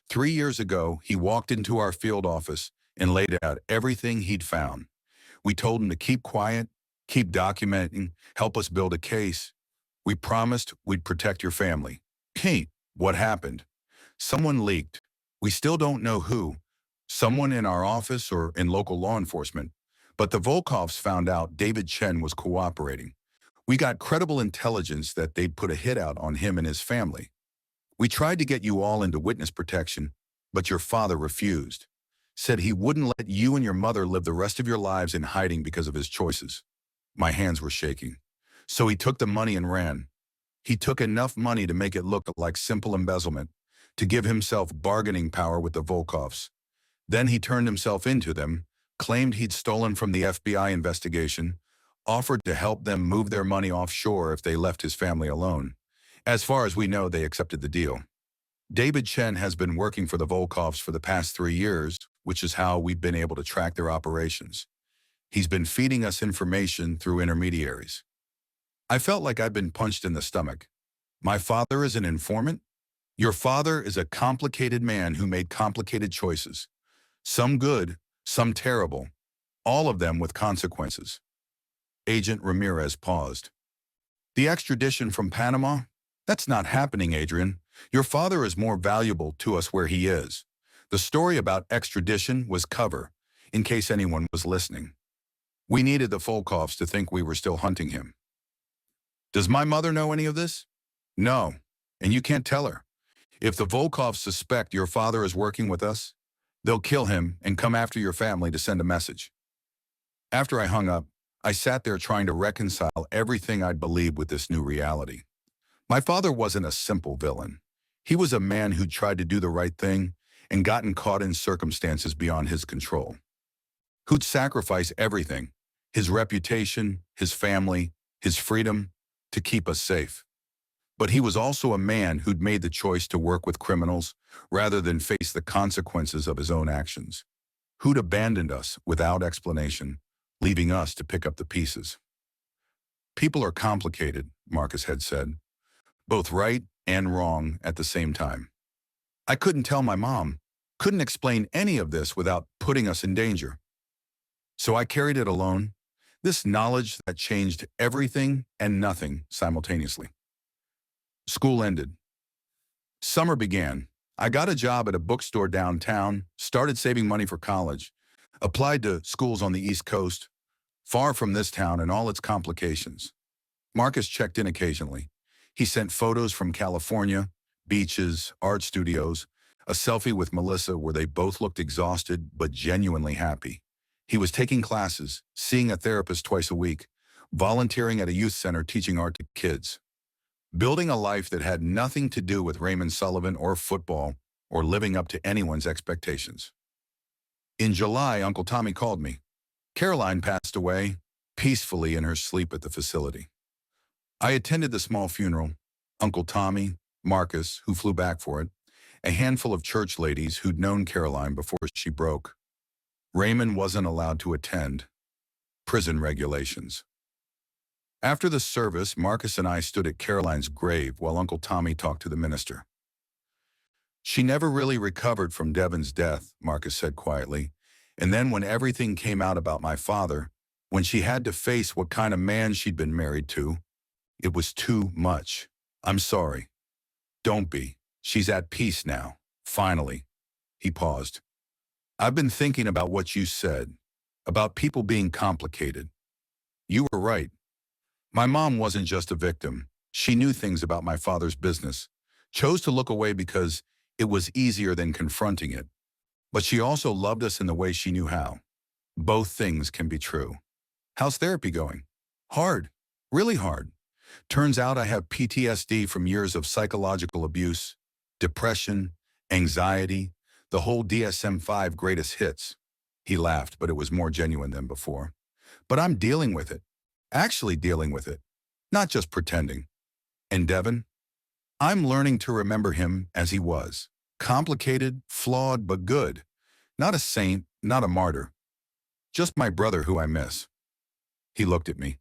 3 years ago, he walked into our field office and laid out everything he'd found. We told him to keep quiet, keep documenting, help us build a case. We promised we'd protect your family. Hey, what happened? Someone leaked. We still don't know who. Someone in our office or in local law enforcement. But the Volkovs found out David Chen was cooperating. We got credible intelligence that they'd put a hit out on him and his family. We tried to get you all into witness protection, but your father refused. Said he wouldn't let you and your mother live the rest of your lives in hiding because of his choices. My hands were shaking. So he took the money and ran. He took enough money to make it look like simple embezzlement, to give himself bargaining power with the Volkovs. Then he turned himself into them, claimed he'd stolen from the FBI investigation, offered to help them move their money offshore if they left his family alone. As far as we know, they accepted the deal. David Chen has been working for the Volkovs for the past 3 years, which is how we've been able to track their operations. He's been feeding us information through intermediaries. I felt like I'd been punched in the stomach. My father is an informant? Your father is a complicated man who made complicated choices. Some good, some terrible, all of them with consequences. Agent Ramirez paused. The extradition from Panama? That's not happening, Adrian. Your father is more valuable to us where he is. The story about extradition was cover, in case anyone was listening. We needed the Volkovs to think we were still hunting him. Does my mother know any of this? No, and you can't tell her. If the Volkovs suspect your father is working with us, they'll kill him and come after your family to send a message. After I hung up, I sat there trying to reconcile everything I'd believed with this new reality. My father wasn't a simple villain. He was a man who tried to do the right thing and gotten caught in circumstances beyond his control. Who'd sacrifice everything, his reputation, his family, his freedom, to keep us safe. But he was also a man who'd made the choice to work with criminals rather than face the consequences of his own actions. Who'd abandoned us without explanation, leaving us to pick up the pieces. People are complicated, Marcus had said, both right and wrong at the same time. I couldn't tell my mom, couldn't explain any of this without putting us in danger. So I carried it alone, this knowledge that changed everything and nothing simultaneously. School ended. Summer began. I got a job at a bookstore downtown, started saving money for college, applied to schools on the East Coast, far from this town and all its complications. Marcus checked in occasionally. He sent photos from California, beaches, art studios, a selfie with Melissa where they both looked exhausted but genuinely happy. He was taking classes, seeing a therapist twice a week, volunteering at a youth center teaching art to kids. Building a life that had nothing to do with Raymond Sullivan or football or living up to anyone's expectations. In July, Uncle Tommy called me. Caroline passed away, peacefully in her sleep at the facility. I attended the small funeral. Uncle Tommy, Marcus, who flew back for it, a handful of church ladies who'd known Caroline before she broke. Raymond wasn't allowed to attend. Prison regulations. After the service, Marcus and I stood at Caroline's grave while Uncle Tommy talked to the minister. She never really recovered from Devon's death, Marcus said quietly. And then when everything came out about my father, when she had to face what kind of man she'd been married to, it was too much. I'm sorry. Don't be. She's at peace now. Finally. He paused. I've been thinking about what you said, about people being complicated. You were right. My mom wasn't just a victim. She knew things about my father's business, chose to look away because it was easier than confronting it. But she also loved us in the way she knew how. Both things can be true. How's therapy going? Hard. Really hard. Turns out I have PTSD from years of psychological abuse, depression, anxiety, the whole DSM-5 greatest hits. He laughed, but it was more genuine than before. But I'm dealing with it. Actually dealing with it. Not just pretending. And Devon? I'm learning to remember him as he was. Complicated, flawed, but good. Not a saint, not a martyr. Just my brother who I miss. He looked at me.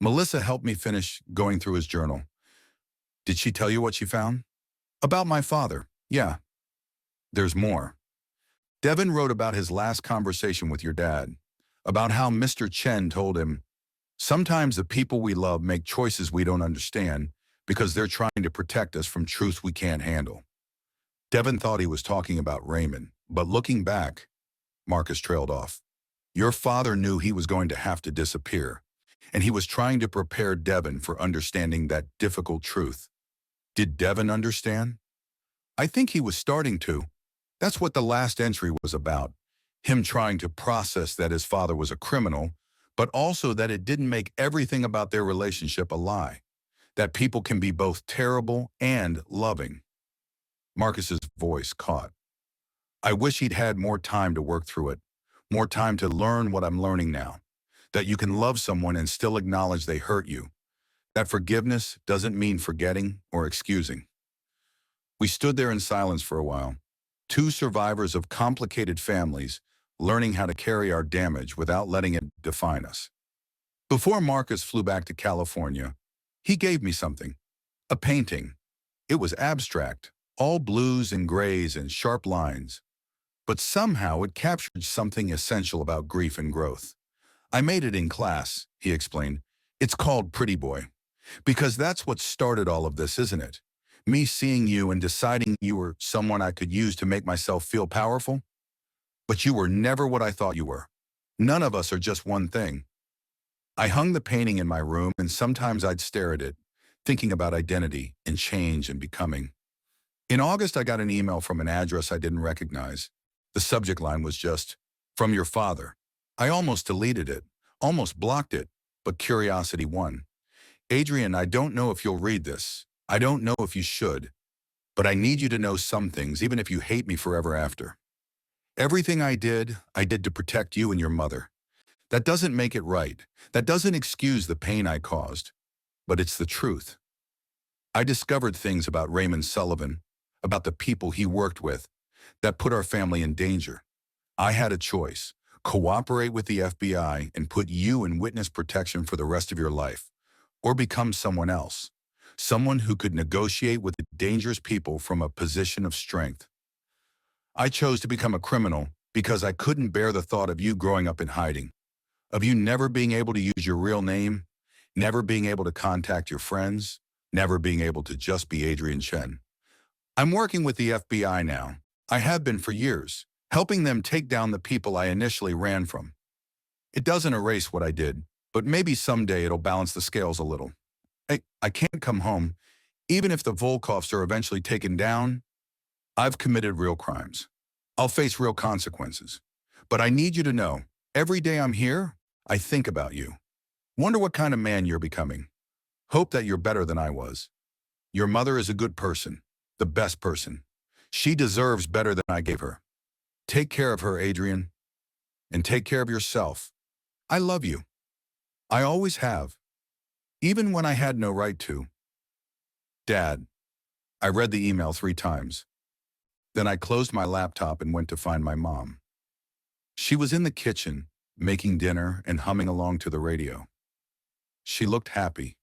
Melissa helped me finish going through his journal. Did she tell you what she found? About my father. Yeah. There's more. Devon wrote about his last conversation with your dad, about how Mr. Chen told him, sometimes the people we love make choices we don't understand because they're trying to protect us from truth we can't handle. Devon thought he was talking about Raymond, but looking back, Marcus trailed off. Your father knew he was going to have to disappear, and he was trying to prepare Devon for understanding that difficult truth. Did Devon understand? I think he was starting to. That's what the last entry was about, him trying to process that his father was a criminal, but also that it didn't make everything about their relationship a lie, that people can be both terrible and loving. Marcus's voice caught. I wish he'd had more time to work through it, more time to learn what I'm learning now, that you can love someone and still acknowledge they hurt you, that forgiveness doesn't mean forgetting or excusing. We stood there in silence for a while, two survivors of complicated families, learning how to carry our damage without letting it define us. Before Marcus flew back to California, he gave me something, a painting. It was abstract, all blues and grays and sharp lines, but somehow it captured something essential about grief and growth. I made it in class, he explained. It's called Pretty Boy, because that's what started all of this, isn't it? Me seeing you and deciding you were someone I could use to make myself feel powerful. But you were never what I thought you were. None of us are just one thing. I hung the painting in my room, and sometimes I'd stare at it, thinking about identity and change and becoming. In August, I got an email from an address I didn't recognize. The subject line was just, "From your father." I almost deleted it, almost blocked it, but curiosity won. Adrian, I don't know if you'll read this. I don't know if you should, but I need you to know some things, even if you hate me forever after. Everything I did to protect you and your mother. That doesn't make it right. That doesn't excuse the pain I caused, but it's the truth. I discovered things about Raymond Sullivan, about the people he worked with, that put our family in danger. I had a choice: cooperate with the FBI and put you in witness protection for the rest of your life, or become someone else, someone who could negotiate with dangerous people from a position of strength. I chose to become a criminal because I couldn't bear the thought of you growing up in hiding, of you never being able to use your real name, never being able to contact your friends, never being able to just be Adrian Chen. I'm working with the FBI now. I have been for years, helping them take down the people I initially ran from. It doesn't erase what I did, but maybe someday it'll balance the scales a little. I can't come home, even if the Volkovs are eventually taken down. I've committed real crimes. I'll face real consequences. But I need you to know, every day I'm here, I think about you. Wonder what kind of man you're becoming. Hope that you're better than I was. Your mother is a good person, the best person. She deserves better than I gave her. Take care of her, Adrian. And take care of yourself. I love you. I always have. Even when I had no right to. Dad. I read the email 3 times. Then I closed my laptop and went to find my mom. She was in the kitchen, making dinner and humming along to the radio. She looked happy,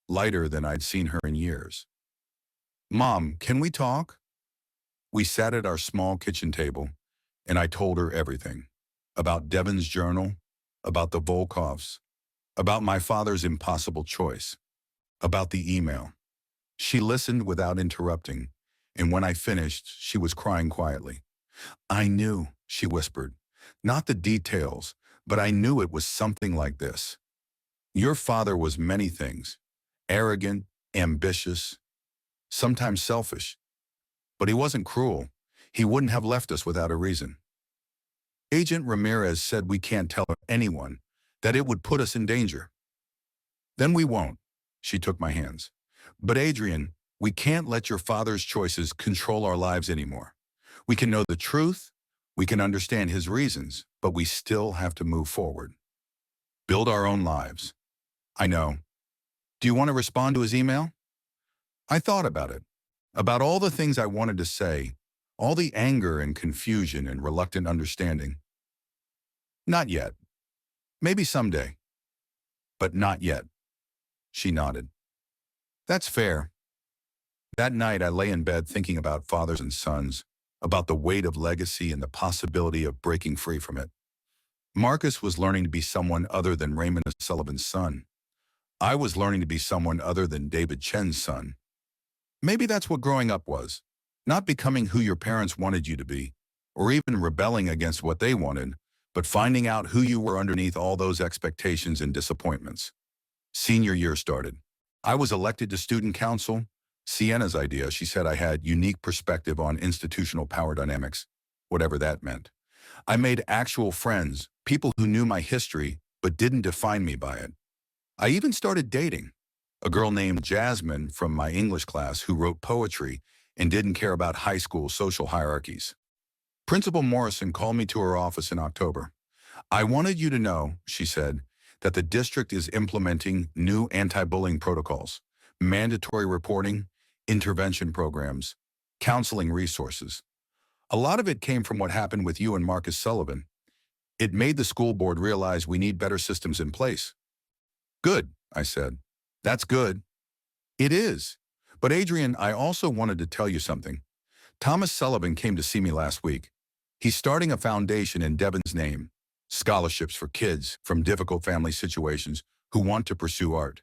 lighter than I'd seen her in years. "Mom, can we talk?" We sat at our small kitchen table, and I told her everything. About Devon's journal, about the Volkovs, about my father's impossible choice, about the email. She listened without interrupting, and when I finished, she was crying quietly. "I knew," she whispered. "Not the details, but I knew it was something like this. Your father was many things. Arrogant, ambitious, sometimes selfish. But he wasn't cruel. He wouldn't have left us without a reason. Agent Ramirez said we can't tell anyone, that it would put us in danger. Then we won't." She took my hands. "But Adrian, we can't let your father's choices control our lives anymore. We can know the truth, we can understand his reasons, but we still have to move forward. Build our own lives." "I know. Do you want to respond to his email?" I thought about all the things I wanted to say, all the anger and confusion and reluctant understanding. "Not yet. Maybe someday. But not yet." She nodded. "That's fair." That night I lay in bed thinking about fathers and sons, about the weight of legacy and the possibility of breaking free from it. Marcus was learning to be someone other than Raymond Sullivan's son. I was learning to be someone other than David Chen's son. Maybe that's what growing up was. Not becoming who your parents wanted you to be, or even rebelling against what they wanted, but finding out who you were underneath all those expectations and disappointments. Senior year started. I was elected to student council. Sienna's idea, she said I had unique perspective on institutional power dynamics, whatever that meant. I made actual friends, people who knew my history, but didn't define me by it. I even started dating. A girl named Jasmine from my English class who wrote poetry and didn't care about high school social hierarchies. Principal Morrison called me to her office in October. "I wanted you to know," she said, "that the district is implementing new anti-bullying protocols, mandatory reporting, intervention programs, counseling resources. A lot of it came from what happened with you and Marcus Sullivan. It made the school board realize we need better systems in place." "Good," I said. "That's good." "It is. But Adrian, I also wanted to tell you something. Thomas Sullivan came to see me last week. He's starting a foundation in Devon's name, scholarships for kids from difficult family situations who want to pursue art.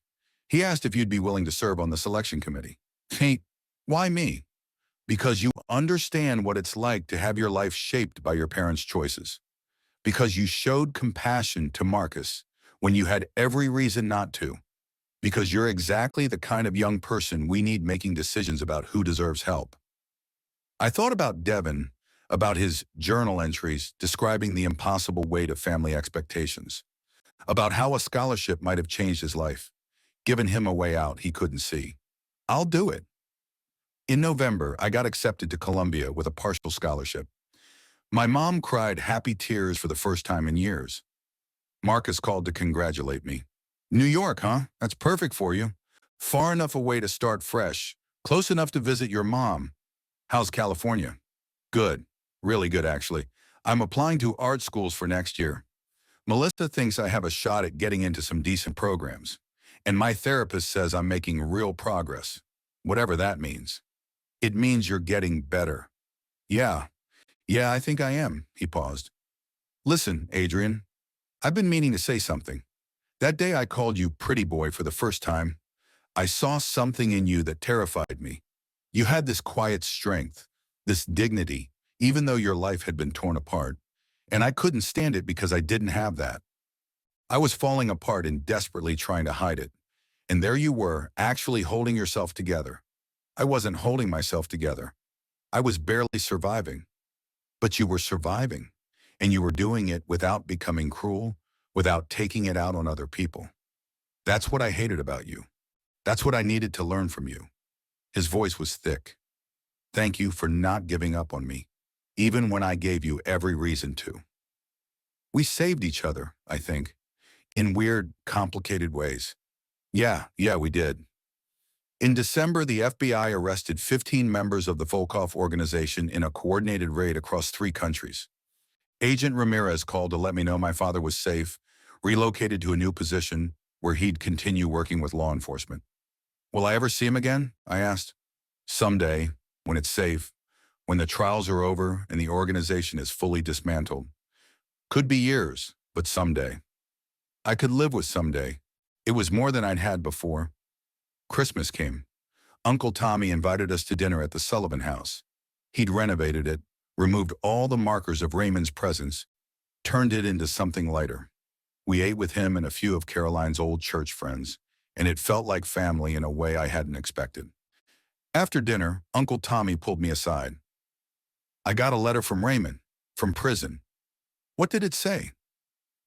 He asked if you'd be willing to serve on the selection committee." "Hey, why me?" "Because you understand what it's like to have your life shaped by your parents' choices. Because you showed compassion to Marcus when you had every reason not to. Because you're exactly the kind of young person we need making decisions about who deserves help." I thought about Devon, about his journal entries describing the impossible weight of family expectations, about how a scholarship might have changed his life, given him a way out he couldn't see. I'll do it. In November, I got accepted to Columbia with a partial scholarship. My mom cried happy tears for the first time in years. Marcus called to congratulate me. "New York, huh? That's perfect for you. Far enough away to start fresh, close enough to visit your mom. How's California?" "Good. Really good, actually. I'm applying to art schools for next year. Melissa thinks I have a shot at getting into some decent programs. And my therapist says I'm making real progress. Whatever that means. It means you're getting better." Yeah, I think I am," he paused. "Listen, Adrian, I've been meaning to say something. That day I called you pretty boy for the first time, I saw something in you that terrified me. You had this quiet strength, this dignity, even though your life had been torn apart. And I couldn't stand it because I didn't have that. I was falling apart and desperately trying to hide it. And there you were, actually holding yourself together. I wasn't holding myself together. I was barely surviving. But you were surviving. And you were doing it without becoming cruel, without taking it out on other people. That's what I hated about you. That's what I needed to learn from you." His voice was thick. "Thank you for not giving up on me, even when I gave you every reason to." We saved each other, I think, in weird, complicated ways. Yeah, we did. In December, the FBI arrested 15 members of the Volkov organization in a coordinated raid across 3 countries. Agent Ramirez called to let me know my father was safe, relocated to a new position, where he'd continue working with law enforcement. Will I ever see him again? I asked. Someday, when it's safe, when the trials are over and the organization is fully dismantled. Could be years, but someday. I could live with someday. It was more than I'd had before. Christmas came. Uncle Tommy invited us to dinner at the Sullivan house. He'd renovated it, removed all the markers of Raymond's presence, turned it into something lighter. We ate with him and a few of Caroline's old church friends, and it felt like family in a way I hadn't expected. After dinner, Uncle Tommy pulled me aside. I got a letter from Raymond, from prison. What did it say?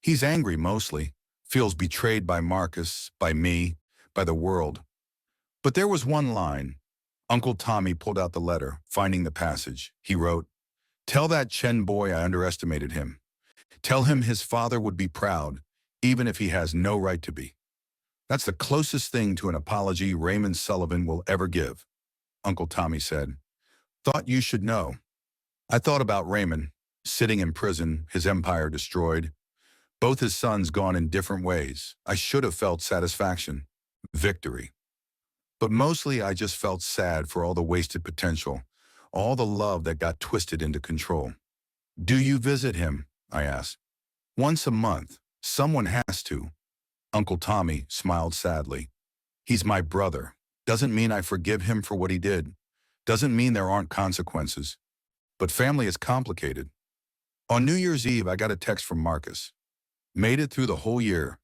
He's angry mostly, feels betrayed by Marcus, by me, by the world. But there was one line. Uncle Tommy pulled out the letter, finding the passage. He wrote, "Tell that Chen boy I underestimated him. Tell him his father would be proud, even if he has no right to be." That's the closest thing to an apology Raymond Sullivan will ever give, Uncle Tommy said. Thought you should know. I thought about Raymond, sitting in prison, his empire destroyed. Both his sons gone in different ways. I should have felt satisfaction, victory. But mostly I just felt sad for all the wasted potential, all the love that got twisted into control. Do you visit him? I asked. Once a month. Someone has to. Uncle Tommy smiled sadly. He's my brother. Doesn't mean I forgive him for what he did. Doesn't mean there aren't consequences. But family is complicated. On New Year's Eve, I got a text from Marcus. Made it through the whole year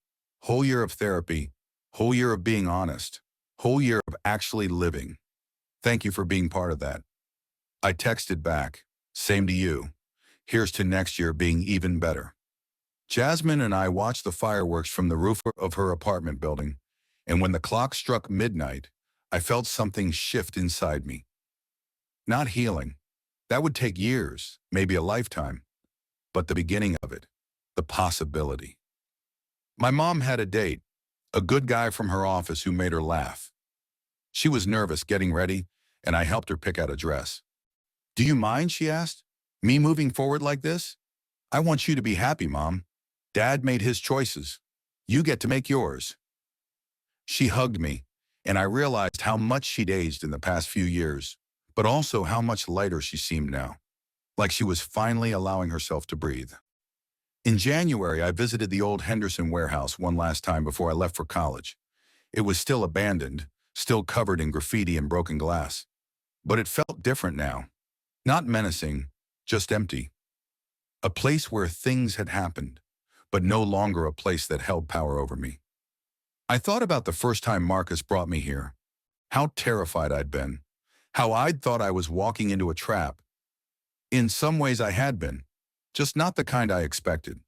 of therapy, whole year of being honest, whole year of actually living. Thank you for being part of that. I texted back, same to you. Here's to next year being even better. Jasmine and I watched the fireworks from the roof of her apartment building, and when the clock struck midnight, I felt something shift inside me. Not healing. That would take years, maybe a lifetime. But the beginning of it, the possibility. My mom had a date, a good guy from her office who made her laugh. She was nervous getting ready, and I helped her pick out a dress. Do you mind, she asked, me moving forward like this? I want you to be happy, Mom. Dad made his choices. You get to make yours. She hugged me, and I realized how much she'd aged in the past few years, but also how much lighter she seemed now, like she was finally allowing herself to breathe. In January, I visited the old Henderson warehouse one last time before I left for college. It was still abandoned, still covered in graffiti and broken glass. But it felt different now. Not menacing, just empty. A place where things had happened, but no longer a place that held power over me. I thought about the first time Marcus brought me here. How terrified I'd been. How I'd thought I was walking into a trap. In some ways I had been, just not the kind I expected.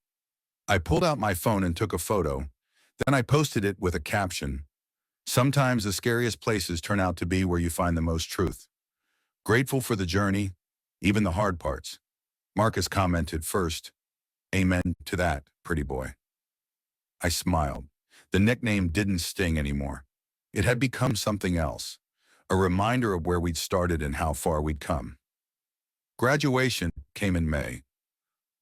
I pulled out my phone and took a photo. Then I posted it with a caption. Sometimes the scariest places turn out to be where you find the most truth. Grateful for the journey, even the hard parts. Marcus commented first, "Amen to that, pretty boy." I smiled. The nickname didn't sting anymore. It had become something else, a reminder of where we'd started and how far we'd come. Graduation came in May.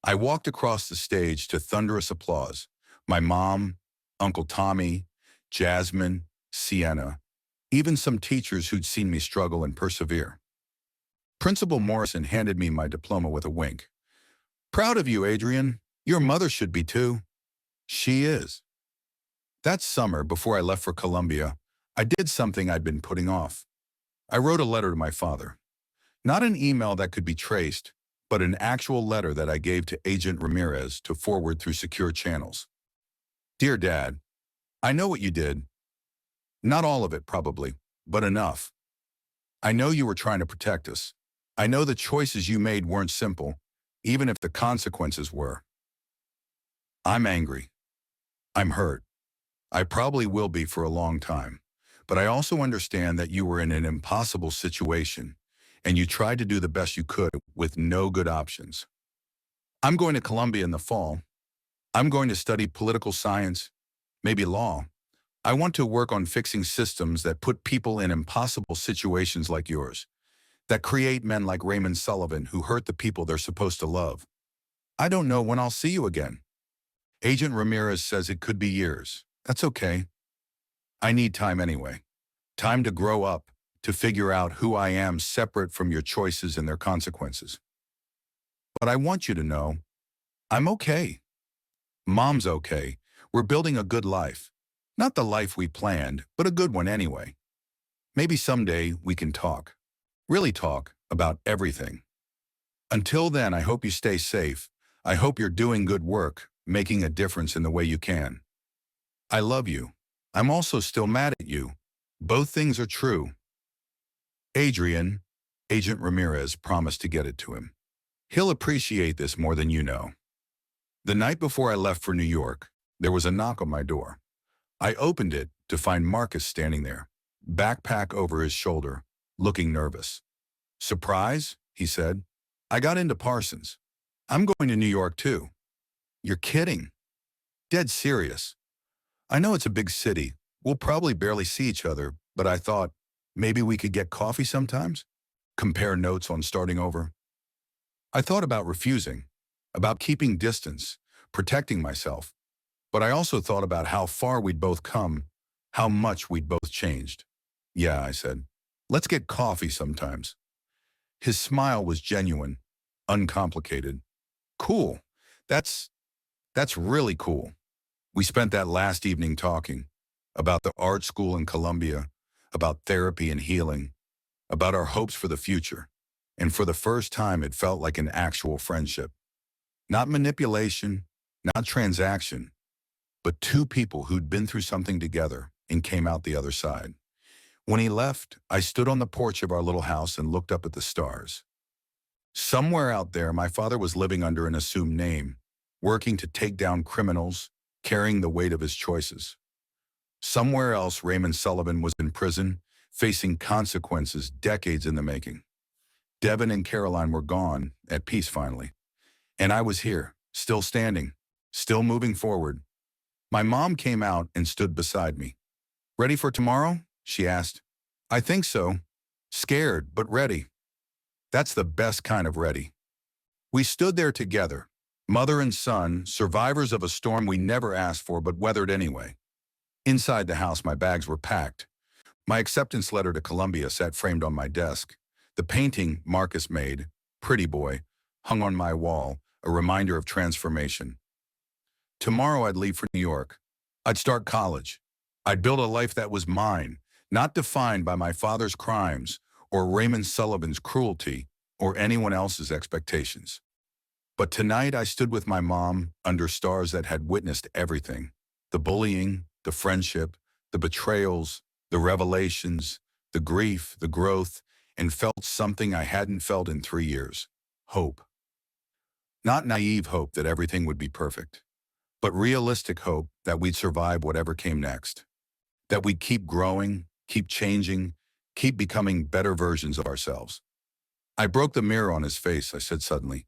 I walked across the stage to thunderous applause. My mom, Uncle Tommy, Jasmine, Sienna, even some teachers who'd seen me struggle and persevere. Principal Morrison handed me my diploma with a wink. Proud of you, Adrian. Your mother should be too. She is. That summer, before I left for Columbia, I did something I'd been putting off. I wrote a letter to my father. Not an email that could be traced, but an actual letter that I gave to Agent Ramirez to forward through secure channels. Dear Dad, I know what you did. Not all of it, probably, but enough. I know you were trying to protect us. I know the choices you made weren't simple, even if the consequences were. I'm angry. I'm hurt. I probably will be for a long time, but I also understand that you were in an impossible situation, and you tried to do the best you could with no good options. I'm going to Columbia in the fall. I'm going to study political science, maybe law. I want to work on fixing systems that put people in impossible situations like yours, that create men like Raymond Sullivan who hurt the people they're supposed to love. I don't know when I'll see you again. Agent Ramirez says it could be years. That's okay. I need time anyway. Time to grow up, to figure out who I am separate from your choices and their consequences. But I want you to know, I'm okay. Mom's okay. We're building a good life. Not the life we planned, but a good one anyway. Maybe someday we can talk. Really talk about everything. Until then, I hope you stay safe. I hope you're doing good work, making a difference in the way you can. I love you. I'm also still mad at you. Both things are true. Adrian, Agent Ramirez promised to get it to him. He'll appreciate this more than you know. The night before I left for New York, there was a knock on my door. I opened it to find Marcus standing there, backpack over his shoulder, looking nervous. Surprise, he said. I got into Parsons. I'm going to New York too. You're kidding. Dead serious. I know it's a big city. We'll probably barely see each other, but I thought maybe we could get coffee sometimes? Compare notes on starting over. I thought about refusing, about keeping distance, protecting myself. But I also thought about how far we'd both come, how much we'd both changed. Yeah, I said, let's get coffee sometimes. His smile was genuine, uncomplicated. Cool. That's really cool. We spent that last evening talking about the art school in Columbia, about therapy and healing, about our hopes for the future. And for the first time, it felt like an actual friendship. Not manipulation, not transaction, but two people who'd been through something together and came out the other side. When he left, I stood on the porch of our little house and looked up at the stars. Somewhere out there, my father was living under an assumed name, working to take down criminals, carrying the weight of his choices. Somewhere else, Raymond Sullivan was in prison, facing consequences decades in the making. Devin and Caroline were gone, at peace finally. And I was here, still standing, still moving forward. My mom came out and stood beside me. Ready for tomorrow? She asked. I think so. Scared, but ready. That's the best kind of ready. We stood there together, mother and son, survivors of a storm we never asked for but weathered anyway. Inside the house, my bags were packed. My acceptance letter to Columbia sat framed on my desk. The painting Marcus made, Pretty Boy, hung on my wall, a reminder of transformation. Tomorrow I'd leave for New York. I'd start college. I'd build a life that was mine, not defined by my father's crimes or Raymond Sullivan's cruelty or anyone else's expectations. But tonight I stood with my mom under stars that had witnessed everything. The bullying, the friendship, the betrayals, the revelations, the grief, the growth, and felt something I hadn't felt in 3 years. Hope. Not naive hope that everything would be perfect, but realistic hope that we'd survive whatever came next. That we'd keep growing, keep changing, keep becoming better versions of ourselves. I broke the mirror on his face, I said suddenly.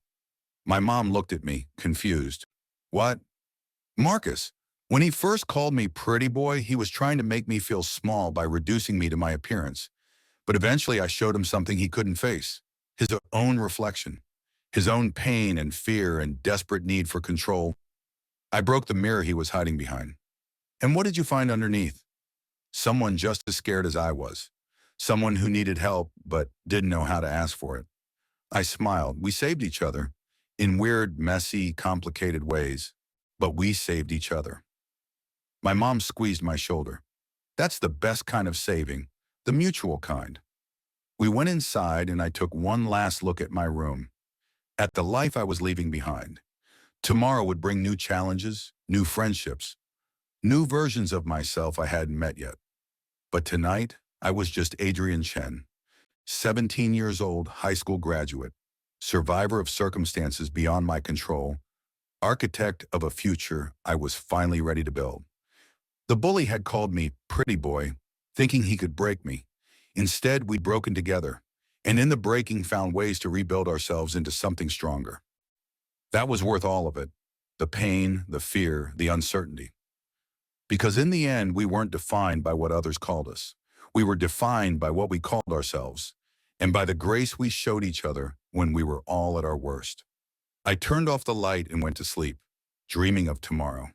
My mom looked at me, confused. What? Marcus, when he first called me pretty boy, he was trying to make me feel small by reducing me to my appearance. But eventually I showed him something he couldn't face. His own reflection. His own pain and fear and desperate need for control. I broke the mirror he was hiding behind. And what did you find underneath? Someone just as scared as I was. Someone who needed help but didn't know how to ask for it. I smiled. We saved each other. In weird, messy, complicated ways. But we saved each other. My mom squeezed my shoulder. That's the best kind of saving. The mutual kind. We went inside and I took one last look at my room. At the life I was leaving behind. Tomorrow would bring new challenges, new friendships, new versions of myself I hadn't met yet. But tonight, I was just Adrian Chen, 17 years old, high school graduate, survivor of circumstances beyond my control, architect of a future I was finally ready to build. The bully had called me pretty boy, thinking he could break me. Instead, we'd broken together, and in the breaking found ways to rebuild ourselves into something stronger. That was worth all of it, the pain, the fear, the uncertainty. Because in the end, we weren't defined by what others called us. We were defined by what we called ourselves, and by the grace we showed each other when we were all at our worst. I turned off the light and went to sleep, dreaming of tomorrow.